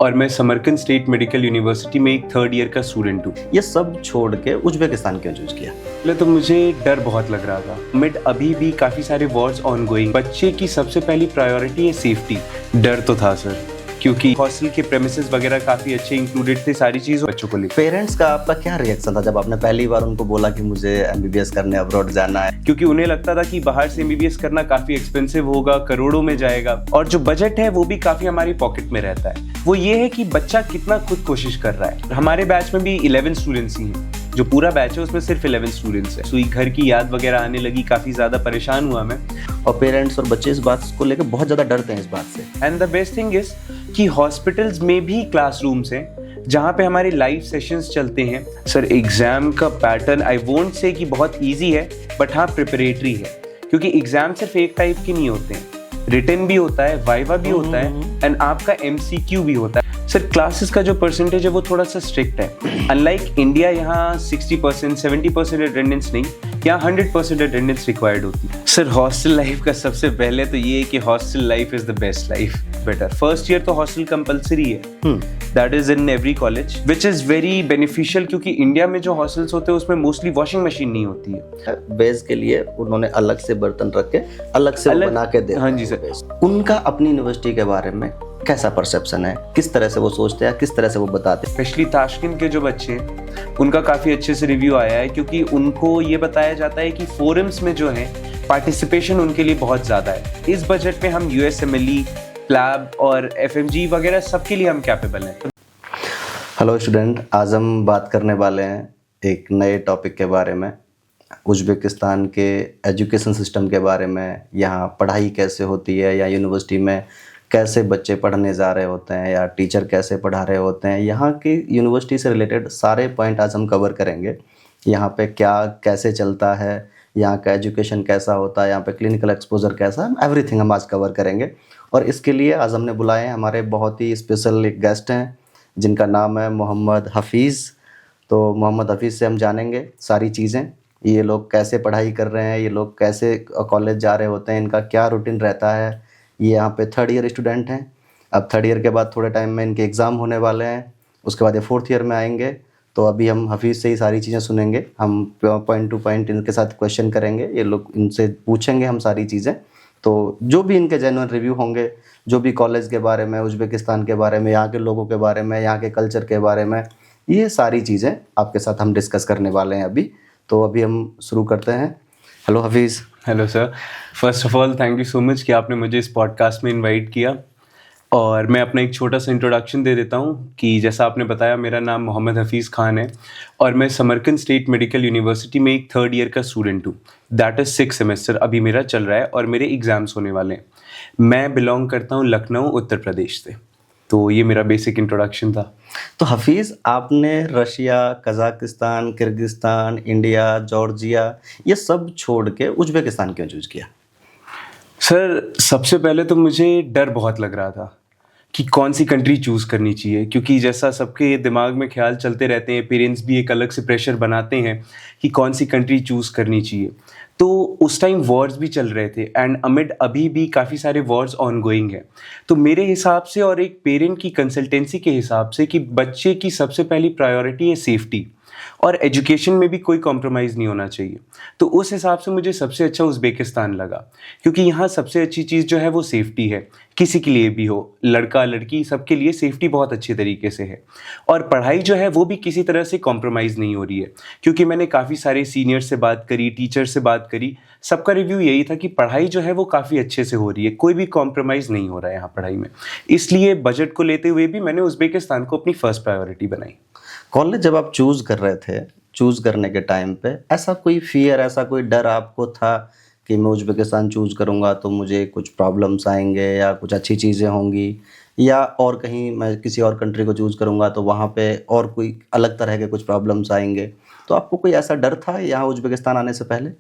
और मैं Samarkand state medical university में एक थर्ड ईयर का स्टूडेंट हूँ। ये सब छोड़ के उज्बेकिस्तान क्यों चूज किया? पहले तो मुझे डर बहुत लग रहा था। मिड अभी भी काफ़ी सारे वॉर्स ऑन गोइंग। बच्चे की सबसे पहली प्रायोरिटी है सेफ्टी। डर तो था सर, क्योंकि हॉस्टल के प्रेमिसेस वगैरह काफ़ी अच्छे इंक्लूडेड थे सारी चीज़ बच्चों को लेकर। पेरेंट्स का आपका क्या रिएक्शन था जब आपने पहली बार उनको बोला कि मुझे एमबीबीएस करने अब्रॉड जाना है? क्योंकि उन्हें लगता था कि बाहर से एमबीबीएस करना काफ़ी एक्सपेंसिव होगा, करोड़ों में जाएगा, और जो बजट है वो भी काफ़ी हमारी पॉकेट में रहता है। वो ये है कि बच्चा कितना खुद कोशिश कर रहा है। हमारे बैच में भी 11 स्टूडेंट्स ही हैं। जो पूरा बैच है उसमें सिर्फ 11 स्टूडेंट्स है। सुई घर की याद वगैरह आने लगी, काफ़ी ज़्यादा परेशान हुआ मैं। और पेरेंट्स और बच्चे इस बात को लेकर बहुत ज़्यादा डरते हैं इस बात से। And the best thing is कि हॉस्पिटल्स में भी क्लासरूम्स हैं जहाँ पे हमारे लाइव सेशंस चलते हैं। सर एग्जाम का पैटर्न आई वोंट से कि बहुत इजी है, बट हाँ प्रिपरेटरी है, क्योंकि एग्जाम सिर्फ एक टाइप के नहीं होते हैं। रिटन भी होता है, वाइवा भी होता है, एंड आपका एमसीक्यू भी होता है। सर क्लासेस का जो परसेंटेज है वो थोड़ा सा स्ट्रिक्ट है। अनलाइक इंडिया, यहाँ 60% 70% अटेंडेंस नहीं, यहाँ 100% अटेंडेंस रिक्वायर्ड होती है। सर हॉस्टल लाइफ का सबसे पहले तो ये है कि hostel life is the best life. Better first year तो हॉस्टल कंपलसरी है, that is in every college, which is very beneficial, क्योंकि इंडिया में जो हॉस्टल्स होते हैं उसमें मोस्टली वॉशिंग मशीन नहीं होती है। बेस के लिए उन्होंने अलग से बर्तन रख के अलग से बना के दे। हाँ जी सर। उनका अपनी यूनिवर्सिटी के बारे में कैसा परसेप्शन है? किस तरह से वो सोचते हैं, किस तरह से वो बताते हैं? स्पेशली ताशकंद के जो बच्चे हैं उनका काफ़ी अच्छे से रिव्यू आया है, क्योंकि उनको ये बताया जाता है कि फोरम्स में जो है पार्टिसिपेशन उनके लिए बहुत ज़्यादा है। इस बजट में हम यूएसएमएलई, प्लैब और एफएमजी वगैरह सबके लिए हम कैपेबल हैं। हेलो स्टूडेंट, आज हम बात करने वाले हैं एक नए टॉपिक के बारे में, उज्बेकिस्तान के एजुकेशन सिस्टम के बारे में। यहाँ पढ़ाई कैसे होती है, या यूनिवर्सिटी में कैसे बच्चे पढ़ने जा रहे होते हैं, या टीचर कैसे पढ़ा रहे होते हैं। यहाँ की यूनिवर्सिटी से रिलेटेड सारे पॉइंट आज हम कवर करेंगे। यहाँ पे क्या कैसे चलता है, यहाँ का एजुकेशन कैसा होता है, यहाँ पे क्लिनिकल एक्सपोजर कैसा है, एवरीथिंग हम आज कवर करेंगे। और इसके लिए आज हमने बुलाए हैं हमारे बहुत ही स्पेशल एक गेस्ट हैं जिनका नाम है मोहम्मद हफीज़। तो मोहम्मद हफीज़ से हम जानेंगे सारी चीज़ें, ये लोग कैसे पढ़ाई कर रहे हैं, ये लोग कैसे कॉलेज जा रहे होते हैं, इनका क्या रूटीन रहता है। ये यहाँ पे थर्ड ईयर स्टूडेंट हैं। अब थर्ड ईयर के बाद थोड़े टाइम में इनके एग्ज़ाम होने वाले हैं, उसके बाद ये फोर्थ ईयर में आएंगे। तो अभी हम हफीज़ से ही सारी चीज़ें सुनेंगे, हम पॉइंट टू पॉइंट इनके साथ क्वेश्चन करेंगे, ये लोग इनसे पूछेंगे हम सारी चीज़ें। तो जो भी इनके जेन्युइन रिव्यू होंगे, जो भी कॉलेज के बारे में, उज्बेकिस्तान के बारे में, यहाँ के लोगों के बारे में, यहाँ के कल्चर के बारे में, ये सारी चीज़ें आपके साथ हम डिस्कस करने वाले हैं अभी। तो अभी हम शुरू करते हैं। Hello Hafeez. Hello sir, first of all thank you so much कि आपने मुझे इस पॉडकास्ट में इनवाइट किया। और मैं अपना एक छोटा सा इंट्रोडक्शन दे देता हूँ कि जैसा आपने बताया, मेरा नाम मोहम्मद हफीज़ खान है और मैं समरकंद स्टेट मेडिकल यूनिवर्सिटी में एक थर्ड ईयर का स्टूडेंट हूँ। दैट इज़ 6th सेमेस्टर अभी मेरा चल रहा है और मेरे एग्ज़ाम्स होने वाले हैं। मैं बिलोंग करता हूँ लखनऊ, उत्तर प्रदेश से। तो ये मेरा बेसिक इंट्रोडक्शन था। तो हफीज़, आपने Russia, Kazakhstan, Kyrgyzstan, India, Georgia, ये सब छोड़ के उज्बेकिस्तान क्यों चूज़ किया? सर सबसे पहले तो मुझे डर बहुत लग रहा था कि कौन सी कंट्री चूज़ करनी चाहिए, क्योंकि जैसा सबके दिमाग में ख्याल चलते रहते हैं, पेरेंट्स भी एक अलग से प्रेशर बनाते हैं कि कौन सी कंट्री चूज़ करनी चाहिए। तो उस टाइम वॉर्स भी चल रहे थे एंड अमिड अभी भी काफ़ी सारे वॉर्स ऑन गोइंग है। तो मेरे हिसाब से और एक पेरेंट की कंसल्टेंसी के हिसाब से कि बच्चे की सबसे पहली प्रायोरिटी है सेफ्टी, और एजुकेशन में भी कोई कॉम्प्रोमाइज़ नहीं होना चाहिए। तो उस हिसाब से मुझे सबसे अच्छा उज़्बेकिस्तान लगा, क्योंकि यहाँ सबसे अच्छी चीज़ जो है वो सेफ्टी है। किसी के लिए भी हो, लड़का लड़की, सबके लिए सेफ्टी बहुत अच्छे तरीके से है। और पढ़ाई जो है वो भी किसी तरह से कॉम्प्रोमाइज़ नहीं हो रही है, क्योंकि मैंने काफ़ी सारे सीनियर से बात करी, टीचर से बात करी, सबका रिव्यू यही था कि पढ़ाई जो है वो काफ़ी अच्छे से हो रही है, कोई भी कॉम्प्रोमाइज़ नहीं हो रहा है यहाँ पढ़ाई में। इसलिए बजट को लेते हुए भी मैंने उज़्बेकिस्तान को अपनी फर्स्ट प्रायोरिटी बनाई। कॉलेज जब आप चूज़ कर रहे थे, चूज़ करने के टाइम पे ऐसा कोई फियर, ऐसा कोई डर आपको था कि मैं उज्बेकिस्तान चूज़ करूँगा तो मुझे कुछ प्रॉब्लम्स आएंगे या कुछ अच्छी चीज़ें होंगी, या और कहीं मैं किसी और कंट्री को चूज़ करूँगा तो वहाँ पे और कोई अलग तरह के कुछ प्रॉब्लम्स आएंगे? तो आपको कोई ऐसा डर था यहाँ उज्बेकिस्तान आने से पहले?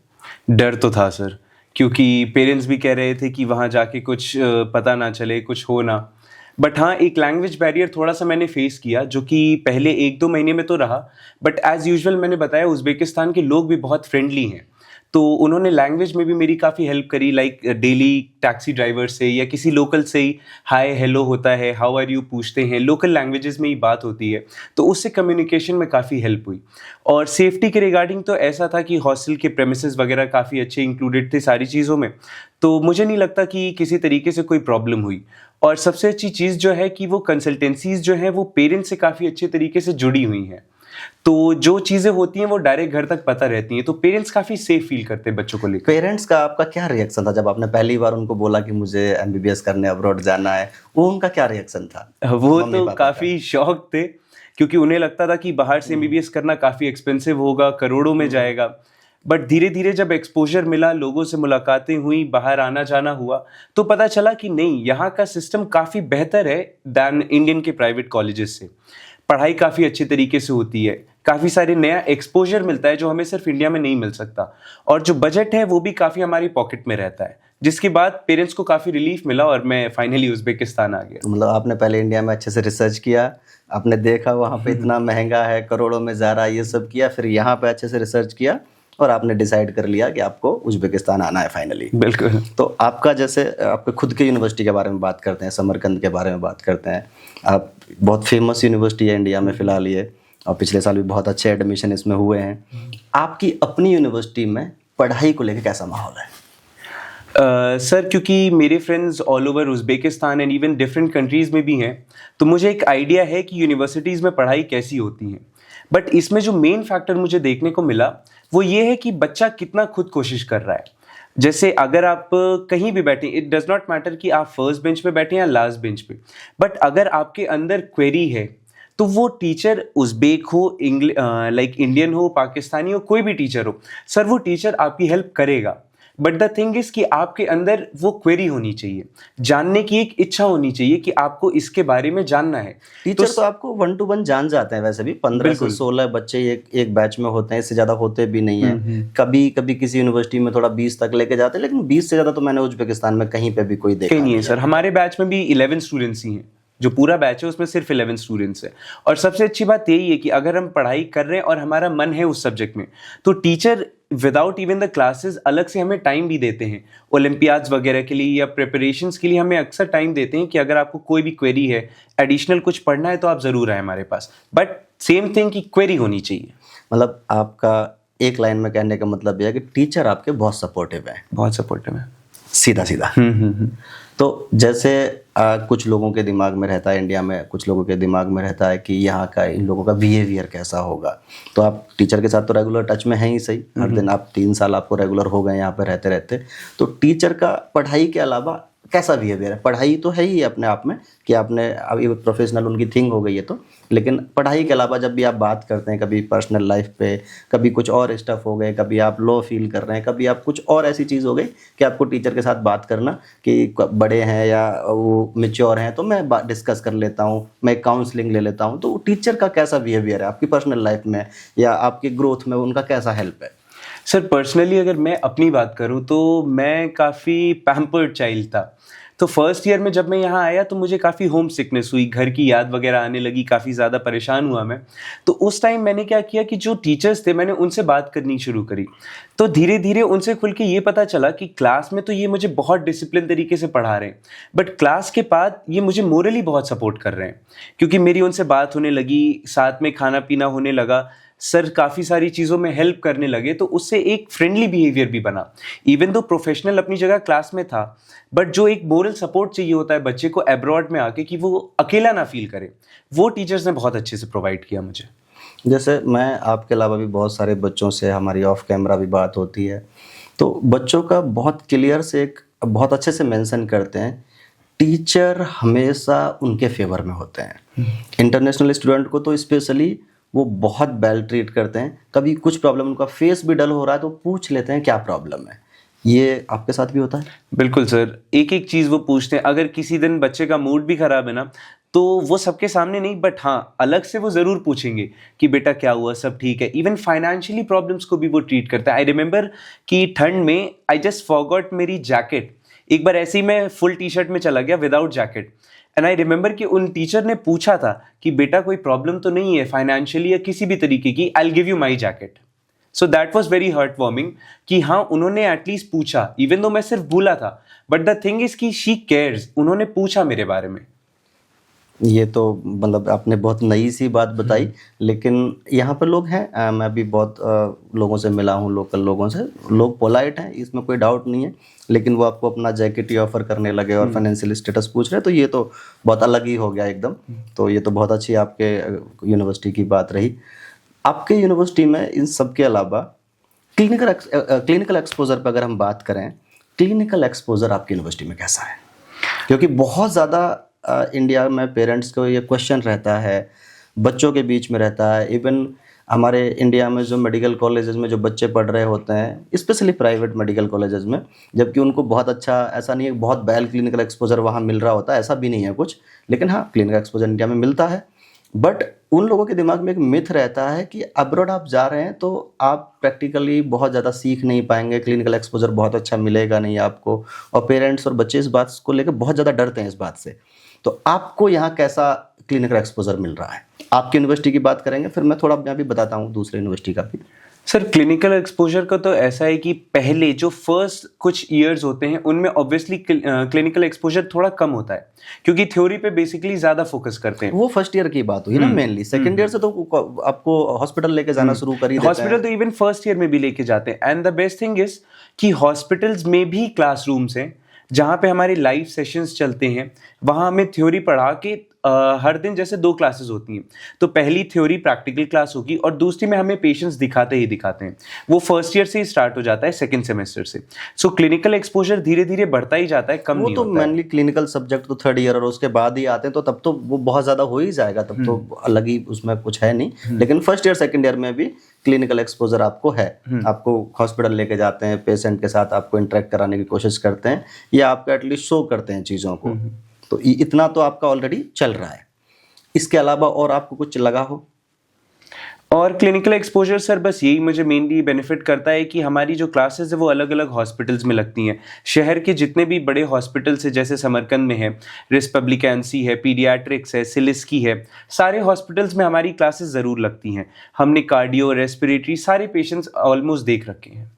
डर तो था सर, क्योंकि पेरेंट्स भी कह रहे थे कि वहाँ जाके कुछ पता ना चले, कुछ हो ना। बट हाँ, एक लैंग्वेज बैरियर थोड़ा सा मैंने फेस किया, जो कि पहले 1-2 महीने में तो रहा, बट एज़ यूजुअल मैंने बताया उज़्बेकिस्तान के लोग भी बहुत फ्रेंडली हैं। तो उन्होंने लैंग्वेज में भी मेरी काफ़ी हेल्प करी, लाइक डेली टैक्सी ड्राइवर से या किसी लोकल से ही हाय हेलो होता है, हाउ आर यू पूछते हैं, लोकल लैंग्वेजेस में ही बात होती है, तो उससे कम्युनिकेशन में काफ़ी हेल्प हुई। और सेफ्टी के रिगार्डिंग तो ऐसा था कि हॉस्टल के प्रेमिसेस वगैरह काफ़ी अच्छे इंक्लूडेड थे सारी चीज़ों में, तो मुझे नहीं लगता कि किसी तरीके से कोई प्रॉब्लम हुई। और सबसे अच्छी चीज़ जो है कि वो कंसल्टेंसीज जो हैं वो पेरेंट्स से काफ़ी अच्छे तरीके से जुड़ी हुई हैं, तो जो चीज़ें होती हैं वो डायरेक्ट घर तक पता रहती हैं, तो पेरेंट्स काफ़ी सेफ फील करते हैं बच्चों को लेकर। पेरेंट्स का आपका क्या रिएक्शन था जब आपने पहली बार उनको बोला कि मुझे एमबीबीएस करने अब्रॉड जाना है? वो उनका क्या रिएक्शन था? वो मम्मी तो पापा का? काफ़ी शॉक थे, क्योंकि उन्हें लगता था कि बाहर से एमबीबीएस करना काफ़ी एक्सपेंसिव होगा, करोड़ों में जाएगा। बट धीरे धीरे जब एक्सपोजर मिला, लोगों से मुलाकातें हुई, बाहर आना जाना हुआ, तो पता चला कि नहीं, यहाँ का सिस्टम काफ़ी बेहतर है दैन इंडियन के प्राइवेट कॉलेजेस से। पढ़ाई काफ़ी अच्छे तरीके से होती है, काफ़ी सारे नया एक्सपोजर मिलता है जो हमें सिर्फ इंडिया में नहीं मिल सकता, और जो बजट है वो भी काफ़ी हमारी पॉकेट में रहता है, जिसके बाद पेरेंट्स को काफ़ी रिलीफ मिला और मैं फाइनली उज़्बेकिस्तान आ गया। मतलब आपने पहले इंडिया में अच्छे से रिसर्च किया, आपने देखा वहाँ पे इतना महंगा है, करोड़ों में जा रहा है, ये सब किया, फिर यहाँ पे अच्छे से रिसर्च किया और आपने डिसाइड कर लिया कि आपको उज़्बेकिस्तान आना है फाइनली। बिल्कुल। तो आपका जैसे आपके खुद के यूनिवर्सिटी के बारे में बात करते हैं, समरकंद के बारे में बात करते हैं। आप बहुत फेमस यूनिवर्सिटी है इंडिया में फ़िलहाल ये, और पिछले साल भी बहुत अच्छे एडमिशन इसमें हुए हैं। आपकी अपनी यूनिवर्सिटी में पढ़ाई को लेकर कैसा माहौल है? सर, क्योंकि मेरे friends all over Uzbekistan and even different countries में भी हैं, तो मुझे एक आइडिया है कि यूनिवर्सिटीज़ में पढ़ाई कैसी होती हैं। बट इसमें जो मेन फैक्टर मुझे देखने को मिला वो ये है कि बच्चा कितना खुद कोशिश कर रहा है। जैसे अगर आप कहीं भी बैठे, इट डज नॉट मैटर कि आप फर्स्ट बेंच पे बैठे या लास्ट बेंच पे, बट अगर आपके अंदर क्वेरी है तो वो टीचर उज़्बेक हो, लाइक इंडियन हो, पाकिस्तानी हो, कोई भी टीचर हो, सर वो टीचर आपकी हेल्प करेगा। बट द थिंग इज कि आपके अंदर वो क्वेरी होनी चाहिए, जानने की एक इच्छा होनी चाहिए कि आपको इसके बारे में जानना है। टीचर तो आपको 1 to 1 जान जाते हैं, वैसे भी 15 से 16 बच्चे एक बैच में होते हैं, इससे ज़्यादा होते भी नहीं हैं। कभी कभी किसी यूनिवर्सिटी में थोड़ा 20 तक लेके जाते हैं, लेकिन 20 से ज़्यादा तो मैंने उज़्बेकिस्तान में कहीं पे भी कोई देखा कहीं नहीं है सर। हमारे बैच में भी 11 स्टूडेंट्स ही हैं, जो पूरा बैच है उसमें सिर्फ 11 स्टूडेंट्स है। और सबसे अच्छी बात यही है कि अगर हम पढ़ाई कर रहे हैं और हमारा मन है उस सब्जेक्ट में, तो teacher without even the classes अलग से हमें टाइम भी देते हैं ओलंपियाड्स वगैरह के लिए या प्रिपरेशंस के लिए। हमें अक्सर टाइम देते हैं कि अगर आपको कोई भी क्वेरी है, एडिशनल कुछ पढ़ना है, तो आप ज़रूर आए हमारे पास। बट सेम थिंग की क्वेरी होनी चाहिए। मतलब आपका एक लाइन में कहने का मतलब यह है कि टीचर आपके बहुत सपोर्टिव है, बहुत सपोर्टिव है, सीधा सीधा। तो जैसे कुछ लोगों के दिमाग में रहता है, इंडिया में कुछ लोगों के दिमाग में रहता है कि यहाँ का इन लोगों का बिहेवियर कैसा होगा। तो आप टीचर के साथ तो रेगुलर टच में हैं ही सही, हर दिन आप 3 साल आपको रेगुलर हो गए यहाँ पे रहते रहते। तो टीचर का पढ़ाई के अलावा कैसा बिहेवियर है? पढ़ाई तो है ही अपने आप में कि आपने अभी प्रोफेशनल उनकी थिंग हो गई है, तो लेकिन पढ़ाई के अलावा जब भी आप बात करते हैं, कभी पर्सनल लाइफ पे, कभी कुछ और स्टफ हो गए, कभी आप लो फील कर रहे हैं, कभी आप कुछ और ऐसी चीज़ हो गई कि आपको टीचर के साथ बात करना कि बड़े हैं या वो मैच्योर हैं, तो मैं डिस्कस कर लेता हूँ, मैं काउंसलिंग ले लेता हूँ। तो टीचर का कैसा बिहेवियर है आपकी पर्सनल लाइफ में या आपकी ग्रोथ में, उनका कैसा हेल्प है? सर पर्सनली अगर मैं अपनी बात करूं तो मैं काफ़ी पैम्पर्ड चाइल्ड था। तो फर्स्ट ईयर में जब मैं यहाँ आया तो मुझे काफ़ी होम सिकनेस हुई, घर की याद वगैरह आने लगी, काफ़ी ज़्यादा परेशान हुआ मैं। तो उस टाइम मैंने क्या किया कि जो टीचर्स थे मैंने उनसे बात करनी शुरू करी। तो धीरे धीरे उनसे खुल के ये पता चला कि क्लास में तो ये मुझे बहुत डिसिप्लिन तरीके से पढ़ा रहे हैं, बट क्लास के बाद ये मुझे मोरली बहुत सपोर्ट कर रहे हैं, क्योंकि मेरी उनसे बात होने लगी, साथ में खाना पीना होने लगा, सर काफ़ी सारी चीज़ों में हेल्प करने लगे, तो उससे एक फ्रेंडली बिहेवियर भी बना। इवन दो प्रोफेशनल अपनी जगह क्लास में था, बट जो एक मोरल सपोर्ट चाहिए होता है बच्चे को एब्रॉड में आके कि वो अकेला ना फील करे, वो टीचर्स ने बहुत अच्छे से प्रोवाइड किया मुझे। जैसे मैं आपके अलावा भी बहुत सारे बच्चों से हमारी ऑफ कैमरा भी बात होती है, तो बच्चों का बहुत क्लियर से एक बहुत अच्छे से मेंशन करते हैं, टीचर हमेशा उनके फेवर में होते हैं। इंटरनेशनल स्टूडेंट को तो स्पेशली वो बहुत वेल ट्रीट करते हैं। कभी कुछ प्रॉब्लम, उनका फेस भी डल हो रहा है तो पूछ लेते हैं क्या प्रॉब्लम है। ये आपके साथ भी होता है? बिल्कुल सर, एक एक चीज़ वो पूछते हैं। अगर किसी दिन बच्चे का मूड भी ख़राब है ना, तो वो सबके सामने नहीं, बट हाँ अलग से वो ज़रूर पूछेंगे कि बेटा क्या हुआ, सब ठीक है। इवन फाइनेंशियली प्रॉब्लम्स को भी वो ट्रीट करता है। आई रिमेंबर कि ठंड में आई जस्ट फॉरगॉट मेरी जैकेट। एक बार ऐसे ही मैं फुल टी शर्ट में चला गया without jacket, and I remember कि उन टीचर ने पूछा था कि बेटा कोई प्रॉब्लम तो नहीं है फाइनेंशियली या किसी भी तरीके की, I will give you my jacket. So that was very heart warming कि हाँ उन्होंने एटलीस्ट पूछा, इवन दो मैं सिर्फ बोला था, बट द थिंग इज कि शी केयर्स, उन्होंने पूछा मेरे बारे में। ये तो मतलब आपने बहुत नई सी बात बताई, लेकिन यहाँ पर लोग हैं, मैं भी बहुत लोगों से मिला हूँ, लोकल लोगों से, लोग पोलाइट हैं, इसमें कोई डाउट नहीं है, लेकिन वो आपको अपना जैकेट ही ऑफर करने लगे और फाइनेंशियल स्टेटस पूछ रहे हैं, तो ये तो बहुत अलग ही हो गया एकदम। तो ये तो बहुत अच्छी आपके यूनिवर्सिटी की बात रही। आपके यूनिवर्सिटी में इन सब के अलावा क्लिनिकल एक्सपोजर पर अगर हम बात करें, क्लिनिकल एक्सपोजर आपकी यूनिवर्सिटी में कैसा है? क्योंकि बहुत ज़्यादा इंडिया में पेरेंट्स को ये क्वेश्चन रहता है, बच्चों के बीच में रहता है, इवन हमारे इंडिया में जो मेडिकल कॉलेजेस में जो बच्चे पढ़ रहे होते हैं, स्पेशली प्राइवेट मेडिकल कॉलेजेस में, जबकि उनको बहुत अच्छा, ऐसा नहीं है बहुत वेल क्लिनिकल एक्सपोजर वहाँ मिल रहा होता है, ऐसा भी नहीं है कुछ, लेकिन हाँ क्लिनिकल एक्सपोजर इंडिया में मिलता है। बट उन लोगों के दिमाग में एक मिथ रहता है कि अब्रॉड आप जा रहे हैं तो आप प्रैक्टिकली बहुत ज़्यादा सीख नहीं पाएंगे, क्लिनिकल एक्सपोजर बहुत अच्छा मिलेगा नहीं आपको, और पेरेंट्स और बच्चे इस बात को लेकर बहुत ज़्यादा डरते हैं इस बात से। तो आपको यहाँ कैसा क्लिनिकल एक्सपोजर मिल रहा है? आपकी यूनिवर्सिटी की बात करेंगे, फिर मैं थोड़ा मैं भी बताता हूँ दूसरी यूनिवर्सिटी का भी। सर क्लिनिकल एक्सपोजर का तो ऐसा है कि पहले जो फर्स्ट कुछ ईयर्स होते हैं उनमें ऑब्वियसली क्लिनिकल एक्सपोजर थोड़ा कम होता है, क्योंकि थ्योरी पे बेसिकली ज़्यादा फोकस करते हैं। वो फर्स्ट ईयर की बात हुई ना मेनली, सेकंड ईयर से तो आपको हॉस्पिटल लेके जाना शुरू कर ही देते हैं। हॉस्पिटल तो इवन फर्स्ट ईयर में भी लेके जाते हैं। And the best thing is कि हॉस्पिटल्स में भी क्लासरूम्स हैं जहाँ पे हमारे लाइव सेशंस चलते हैं, वहाँ हमें थ्योरी पढ़ा के हर दिन जैसे 2 क्लासेस होती हैं, तो पहली थ्योरी प्रैक्टिकल क्लास होगी और दूसरी में हमें पेशेंट्स दिखाते ही दिखाते हैं। वो फर्स्ट ईयर से ही स्टार्ट हो जाता है, सेकंड सेमेस्टर से। सो क्लिनिकल एक्सपोजर धीरे धीरे बढ़ता ही जाता है, कम नहीं होता है। वो तो मेनली क्लिनिकल सब्जेक्ट तो थर्ड ईयर और उसके बाद ही आते हैं, तो तब तो वो बहुत ज़्यादा हो ही जाएगा, तब तो अलग ही उसमें कुछ है नहीं। लेकिन फर्स्ट ईयर सेकंड ईयर में भी क्लिनिकल एक्सपोजर आपको है, आपको हॉस्पिटल लेके जाते हैं, पेशेंट के साथ आपको इंटरेक्ट कराने की कोशिश करते हैं, या आपको एटलीस्ट शो करते हैं चीज़ों को। तो इतना तो आपका ऑलरेडी चल रहा है। इसके अलावा और आपको कुछ लगा हो? और क्लिनिकल एक्सपोजर सर बस यही मुझे मेनली बेनिफिट करता है कि हमारी जो क्लासेस है वो अलग अलग हॉस्पिटल्स में लगती हैं। शहर के जितने भी बड़े हॉस्पिटल्स हैं, जैसे समरकंद में है, रिपब्लिकेंसी है, पीडियाट्रिक्स है, सिलिस्की है, सारे हॉस्पिटल्स में हमारी क्लासेस ज़रूर लगती हैं। हमने कार्डियो, रेस्पिरेटरी सारे पेशेंट्स ऑलमोस्ट देख रखे हैं।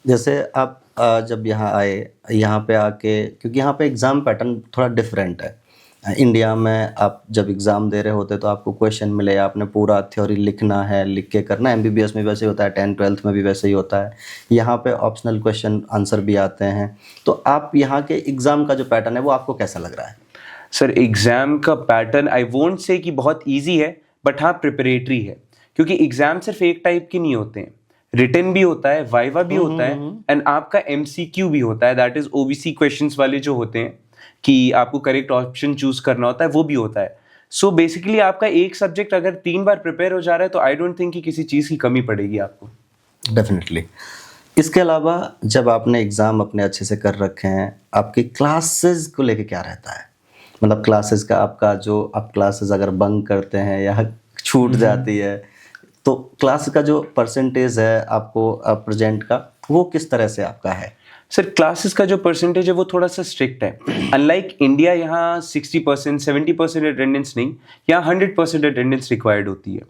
जैसे आप जब यहाँ आए, यहाँ पे आके, क्योंकि यहाँ पे एग्ज़ाम पैटर्न थोड़ा डिफरेंट है। इंडिया में आप जब एग्ज़ाम दे रहे होते तो आपको क्वेश्चन मिले, आपने पूरा थ्योरी लिखना है, लिख के करना है। MBBS में वैसे ही होता है, 10th-12th में भी वैसे ही होता है। यहाँ पे ऑप्शनल क्वेश्चन आंसर भी आते हैं। तो आप यहाँ के एग्ज़ाम का जो पैटर्न है वो आपको कैसा लग रहा है? सर एग्ज़ाम का पैटर्न आई वोंट से कि बहुत ईजी है, बट हाँ प्रिपरेटरी है, क्योंकि एग्ज़ाम सिर्फ एक टाइप के नहीं होते हैं, रिटन भी होता है, वाइवा भी होता है, एंड आपका MCQ भी होता है, दैट इज OBC क्वेश्चंस वाले जो होते हैं कि आपको करेक्ट ऑप्शन चूज करना होता है, वो भी होता है। सो बेसिकली आपका एक सब्जेक्ट अगर 3 बार प्रिपेयर हो जा रहा है तो आई डोंट थिंक कि किसी चीज़ की कमी पड़ेगी आपको। डेफिनेटली। इसके अलावा जब आपने एग्ज़ाम अपने अच्छे से कर रखे हैं, आपकी क्लासेस को लेके क्या रहता है? मतलब क्लासेस का आपका जो, आप क्लासेस अगर बंक करते हैं या छूट जाती है, तो क्लास का जो परसेंटेज है आपको प्रेजेंट का, वो किस तरह से आपका है? सर क्लासेस का जो परसेंटेज है वो थोड़ा सा स्ट्रिक्ट है। अनलाइक इंडिया, यहाँ 60%, 70% अटेंडेंस नहीं, यहाँ 100% अटेंडेंस रिक्वायर्ड होती है,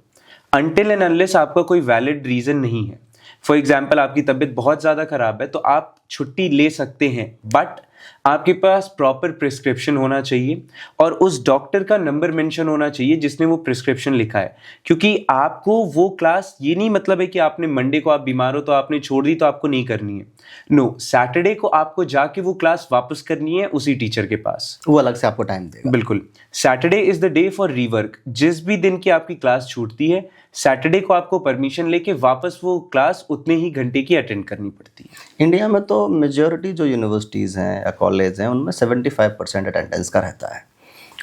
अनटिल एंड अनलेस आपका कोई वैलिड रीज़न नहीं है। फॉर एग्जाम्पल आपकी तबीयत बहुत ज़्यादा ख़राब है तो आप छुट्टी ले सकते हैं, बट आपके पास प्रॉपर प्रिस्क्रिप्शन होना चाहिए और उस डॉक्टर का नंबर मेंशन होना चाहिए जिसने वो प्रिस्क्रिप्शन लिखा है। क्योंकि आपको वो क्लास, ये नहीं मतलब है कि आपने मंडे को आप बीमार हो तो आपने छोड़ दी तो आपको नहीं करनी है। नो, सैटरडे को आपको जाके वो क्लास वापस करनी है उसी टीचर के पास, वो अलग से आपको टाइम देगा। बिल्कुल। Saturday is the day for rework. जिस भी दिन की आपकी क्लास छूटती है, सैटरडे को आपको परमिशन लेके वापस वो क्लास उतने ही घंटे की अटेंड करनी पड़ती है। इंडिया में तो मेजॉरिटी जो यूनिवर्सिटीज़ हैं या कॉलेज हैं उनमें 75% अटेंडेंस का रहता है,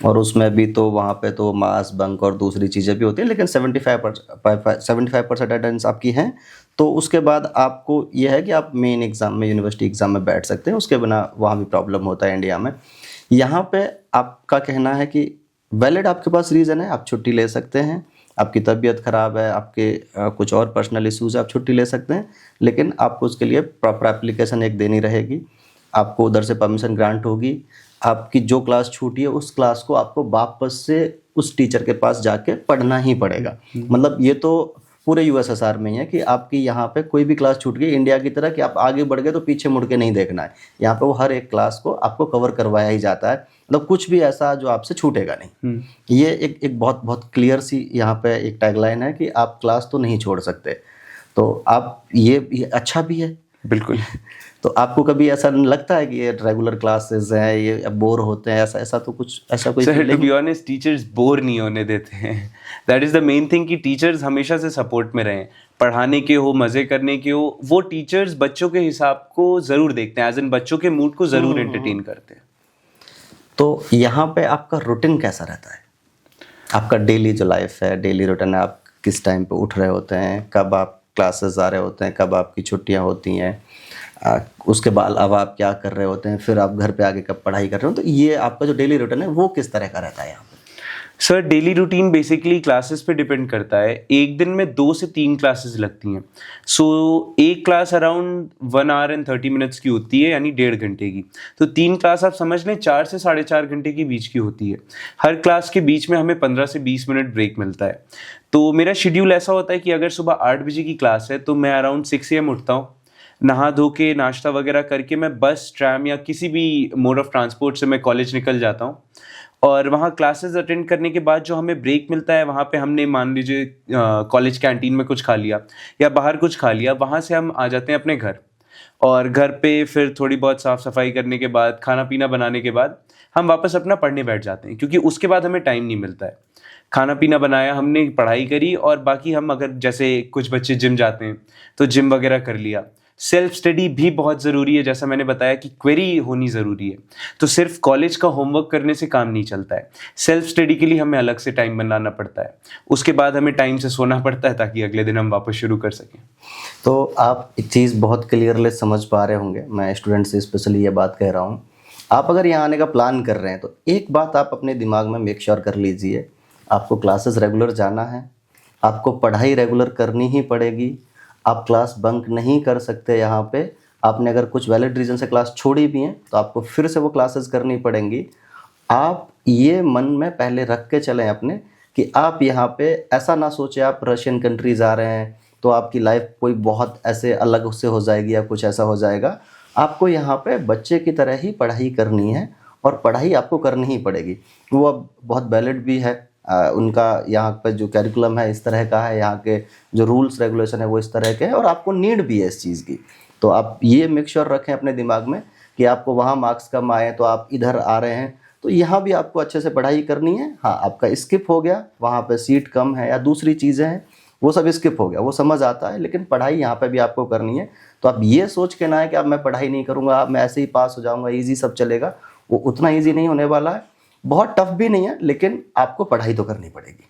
और उसमें भी तो वहाँ पे तो मास बंक और दूसरी चीज़ें भी होती हैं, लेकिन 75% अटेंडेंस आपकी है, तो उसके बाद आपको यह है कि आप मेन एग्ज़ाम में, यूनिवर्सिटी एग्ज़ाम में बैठ सकते हैं। उसके बिना वहाँ भी प्रॉब्लम होता है इंडिया में। यहाँ पे आपका कहना है कि वैलिड आपके पास रीज़न है, आप छुट्टी ले सकते हैं, आपकी तबीयत ख़राब है, आपके कुछ और पर्सनल इश्यूज़ है, आप छुट्टी ले सकते हैं, लेकिन आपको उसके लिए प्रॉपर एप्लीकेशन एक देनी रहेगी, आपको उधर से परमिशन ग्रांट होगी, आपकी जो क्लास छूटी है उस क्लास को आपको वापस से उस टीचर के पास जाके पढ़ना ही पड़ेगा। मतलब ये तो पूरे यूएसएसआर में ही है कि आपकी यहाँ पे कोई भी क्लास छूट गई इंडिया की तरह कि आप आगे बढ़ गए तो पीछे मुड़ के नहीं देखना है। यहाँ पे वो हर एक क्लास को आपको कवर करवाया ही जाता है, मतलब कुछ भी ऐसा जो आपसे छूटेगा नहीं। ये एक बहुत बहुत क्लियर सी यहाँ पे एक टैगलाइन है कि आप क्लास तो नहीं छोड़ सकते। तो आप ये अच्छा भी है बिल्कुल। तो आपको कभी ऐसा लगता है कि ये रेगुलर क्लासेस हैं ये बोर होते हैं, ऐसा तो कुछ ऐसा कोई sir to be honest teachers bore नहीं होने देते हैं। That is the main thing कि टीचर्स हमेशा से सपोर्ट में रहें, पढ़ाने के हो मज़े करने के हो, वो टीचर्स बच्चों के हिसाब को ज़रूर देखते हैं, एज इन बच्चों के मूड को ज़रूर एंटरटेन करते हैं। तो यहाँ पे आपका रूटीन कैसा रहता है? आपका डेली जो लाइफ है, डेली रूटीन है, आप किस टाइम पे उठ रहे होते हैं, कब आप क्लासेस आ रहे होते हैं, कब आपकी छुट्टियाँ होती हैं, उसके बाद अब आप क्या कर रहे होते हैं, फिर आप घर पे आके कब पढ़ाई कर रहे हो, तो ये आपका जो डेली रूटीन है वो किस तरह का रहता है यहाँ पे? Sir daily routine basically classes पे डिपेंड करता है। एक दिन में 2 से 3 क्लासेस लगती हैं। सो एक class around 1 our and 30 minutes की होती है, यानी 1.5 घंटे की। तो 3 क्लास आप समझ लें 4 से 4.5 घंटे के बीच की होती है। हर क्लास के बीच में हमें 15 से 20 मिनट ब्रेक मिलता है। तो मेरा शेड्यूल ऐसा होता है कि अगर सुबह 8 बजे की क्लास है तो मैं अराउंड 6 AM उठता हूँ, नहा धो के नाश्ता वगैरह करके मैं बस, ट्रैम या किसी भी मोड ऑफ ट्रांसपोर्ट से मैं कॉलेज निकल जाता हूँ। और वहाँ क्लासेस अटेंड करने के बाद जो हमें ब्रेक मिलता है, वहाँ पे हमने मान लीजिए कॉलेज कैंटीन में कुछ खा लिया या बाहर कुछ खा लिया, वहाँ से हम आ जाते हैं अपने घर। और घर पे फिर थोड़ी बहुत साफ़ सफाई करने के बाद, खाना पीना बनाने के बाद हम वापस अपना पढ़ने बैठ जाते हैं, क्योंकि उसके बाद हमें टाइम नहीं मिलता है। खाना पीना बनाया हमने, पढ़ाई करी, और बाकी हम अगर जैसे कुछ बच्चे जिम जाते हैं तो जिम वगैरह कर लिया। सेल्फ स्टडी भी बहुत ज़रूरी है, जैसा मैंने बताया कि क्वेरी होनी ज़रूरी है। तो सिर्फ कॉलेज का होमवर्क करने से काम नहीं चलता है, सेल्फ स्टडी के लिए हमें अलग से टाइम बनाना पड़ता है। उसके बाद हमें टाइम से सोना पड़ता है ताकि अगले दिन हम वापस शुरू कर सकें। तो आप एक चीज़ बहुत क्लियरली समझ पा रहे होंगे, मैं स्टूडेंट से स्पेशली ये बात कह रहा हूँ। आप अगर यहाँ आने का प्लान कर रहे हैं तो एक बात आप अपने दिमाग में मेक श्योर कर लीजिए, आपको क्लासेस रेगुलर जाना है, आपको पढ़ाई रेगुलर करनी ही पड़ेगी, आप क्लास बंक नहीं कर सकते। यहाँ पे आपने अगर कुछ वैलिड रीज़न से क्लास छोड़ी भी हैं तो आपको फिर से वो क्लासेस करनी पड़ेंगी। आप ये मन में पहले रख के चलें अपने कि आप यहाँ पे ऐसा ना सोचें आप रशियन कंट्रीज़ आ रहे हैं तो आपकी लाइफ कोई बहुत ऐसे अलग उससे हो जाएगी या कुछ ऐसा हो जाएगा। आपको यहाँ पे बच्चे की तरह ही पढ़ाई करनी है और पढ़ाई आपको करनी ही पड़ेगी। वो अब बहुत वैलिड भी है, उनका यहाँ पर जो कैरिकुलम है इस तरह का है, यहाँ के जो रूल्स रेगुलेशन है वो इस तरह के हैं और आपको नीड भी है इस चीज़ की। तो आप ये मेक श्योर रखें अपने दिमाग में कि आपको वहाँ मार्क्स कम आए तो आप इधर आ रहे हैं तो यहाँ भी आपको अच्छे से पढ़ाई करनी है। हाँ, आपका स्किप हो गया, वहाँ पे सीट कम है या दूसरी चीज़ें हैं, वो सब स्किप हो गया, वो समझ आता है, लेकिन पढ़ाई यहाँ पे भी आपको करनी है। तो आप ये सोच के ना है कि अब मैं पढ़ाई नहीं करूँगा, अब मैं ऐसे ही पास हो जाऊँगा, ईजी सब चलेगा, वो उतना ईजी नहीं होने वाला है, बहुत टफ भी नहीं है, लेकिन आपको पढ़ाई तो करनी पड़ेगी।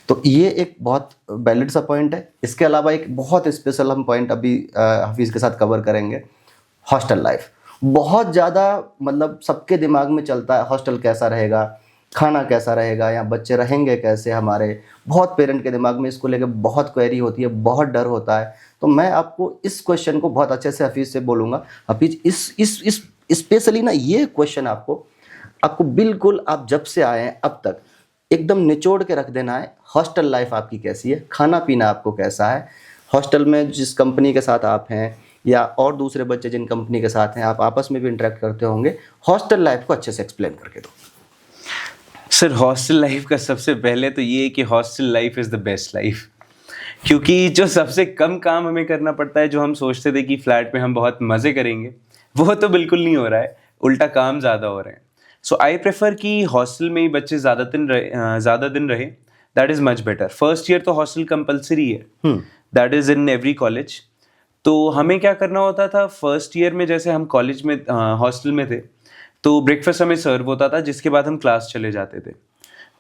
तो ये एक बहुत वैलिड सा पॉइंट है। इसके अलावा एक बहुत स्पेशल हम पॉइंट अभी हफीज़ के साथ कवर करेंगे, हॉस्टल लाइफ। बहुत ज़्यादा मतलब सबके दिमाग में चलता है हॉस्टल कैसा रहेगा, खाना कैसा रहेगा, या बच्चे रहेंगे कैसे हमारे। बहुत पेरेंट के दिमाग में इसको लेकर बहुत क्वेरी होती है, बहुत डर होता है। तो मैं आपको इस क्वेश्चन को बहुत अच्छे से हफीज़ से बोलूँगा। हफीज़ इस स्पेशली ना ये क्वेश्चन आपको बिल्कुल आप जब से आए हैं अब तक एकदम निचोड़ के रख देना है। हॉस्टल लाइफ आपकी कैसी है, खाना पीना आपको कैसा है, हॉस्टल में जिस कंपनी के साथ आप हैं या और दूसरे बच्चे जिन कंपनी के साथ हैं आप आपस में भी इंटरेक्ट करते होंगे, हॉस्टल लाइफ को अच्छे से एक्सप्लेन करके दो। सर हॉस्टल लाइफ का सबसे पहले तो ये है कि hostel life is the best life, क्योंकि जो सबसे कम काम हमें करना पड़ता है, जो हम सोचते थे कि फ्लैट में हम बहुत मज़े करेंगे, वो तो बिल्कुल नहीं हो रहा है, उल्टा काम ज़्यादा हो रहे हैं। सो आई प्रेफर कि हॉस्टल में ही बच्चे ज़्यादा दिन रहे, that is much better. First year तो हॉस्टल कंपलसरी है, that is in every college. तो हमें क्या करना होता था फर्स्ट ईयर में, जैसे हम कॉलेज में हॉस्टल में थे तो ब्रेकफास्ट हमें सर्व होता था, जिसके बाद हम क्लास चले जाते थे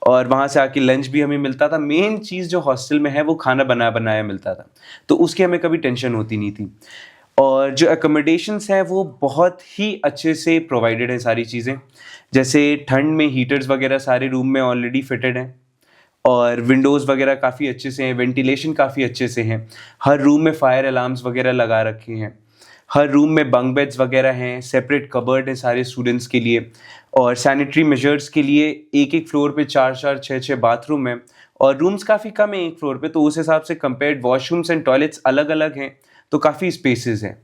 और वहाँ से आके लंच भी हमें मिलता था। मेन चीज़ जो हॉस्टल में है वो खाना बनाया मिलता था, तो उसकी हमें कभी टेंशन होती नहीं थी। और जो एकोमोडेशंस हैं वो बहुत ही अच्छे से प्रोवाइडेड हैं सारी चीज़ें, जैसे ठंड में हीटर्स वगैरह सारे रूम में ऑलरेडी फिटेड हैं और विंडोज़ वगैरह काफ़ी अच्छे से हैं, वेंटिलेशन काफ़ी अच्छे से हैं, हर रूम में फायर अलार्म्स वगैरह लगा रखे हैं। हर रूम में बंक बेड्स वगैरह हैं, सेपरेट कबर्ड है सारे स्टूडेंट्स के लिए, और सैनिटरी मेजर्स के लिए एक एक फ्लोर पे 4-4 6-6 बाथरूम है, और रूम्स काफ़ी कम है एक फ्लोर पे, तो उस हिसाब से कंपेयर्ड वॉशरूम्स एंड टॉयलेट्स अलग अलग हैं, तो काफ़ी स्पेसेस हैं।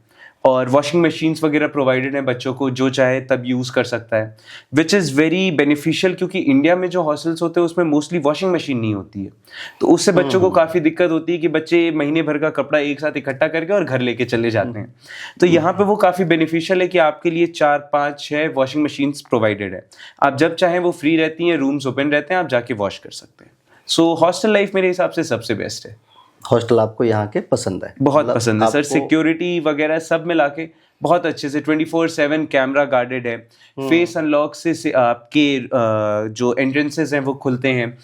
और वॉशिंग मशीन्स वगैरह प्रोवाइडेड हैं बच्चों को, जो चाहे तब यूज़ कर सकता है, विच इज़ वेरी बेनिफिशियल, क्योंकि इंडिया में जो हॉस्टल्स होते हैं उसमें मोस्टली वॉशिंग मशीन नहीं होती है, तो उससे बच्चों को काफ़ी दिक्कत होती है कि बच्चे महीने भर का कपड़ा एक साथ इकट्ठा करके और घर लेके चले जाते हैं। तो यहाँ पे वो काफ़ी बेनिफिशियल है कि आपके लिए 4-5-6 वॉशिंग मशीन्स प्रोवाइडेड है, आप जब चाहें वो फ्री रहती हैं, रूम्स ओपन रहते हैं, आप जाके वॉश कर सकते हैं। सो हॉस्टल लाइफ मेरे हिसाब से सबसे बेस्ट है। हॉस्टल आपको यहाँ के पसंद है? बहुत मतलब पसंद है सर, आपको- सिक्योरिटी वगैरह सब मिला के बहुत अच्छे से 24/7 कैमरा गार्डेड है, फेस अनलॉक से आपके जो एंट्रेंसेस हैं वो खुलते हैं,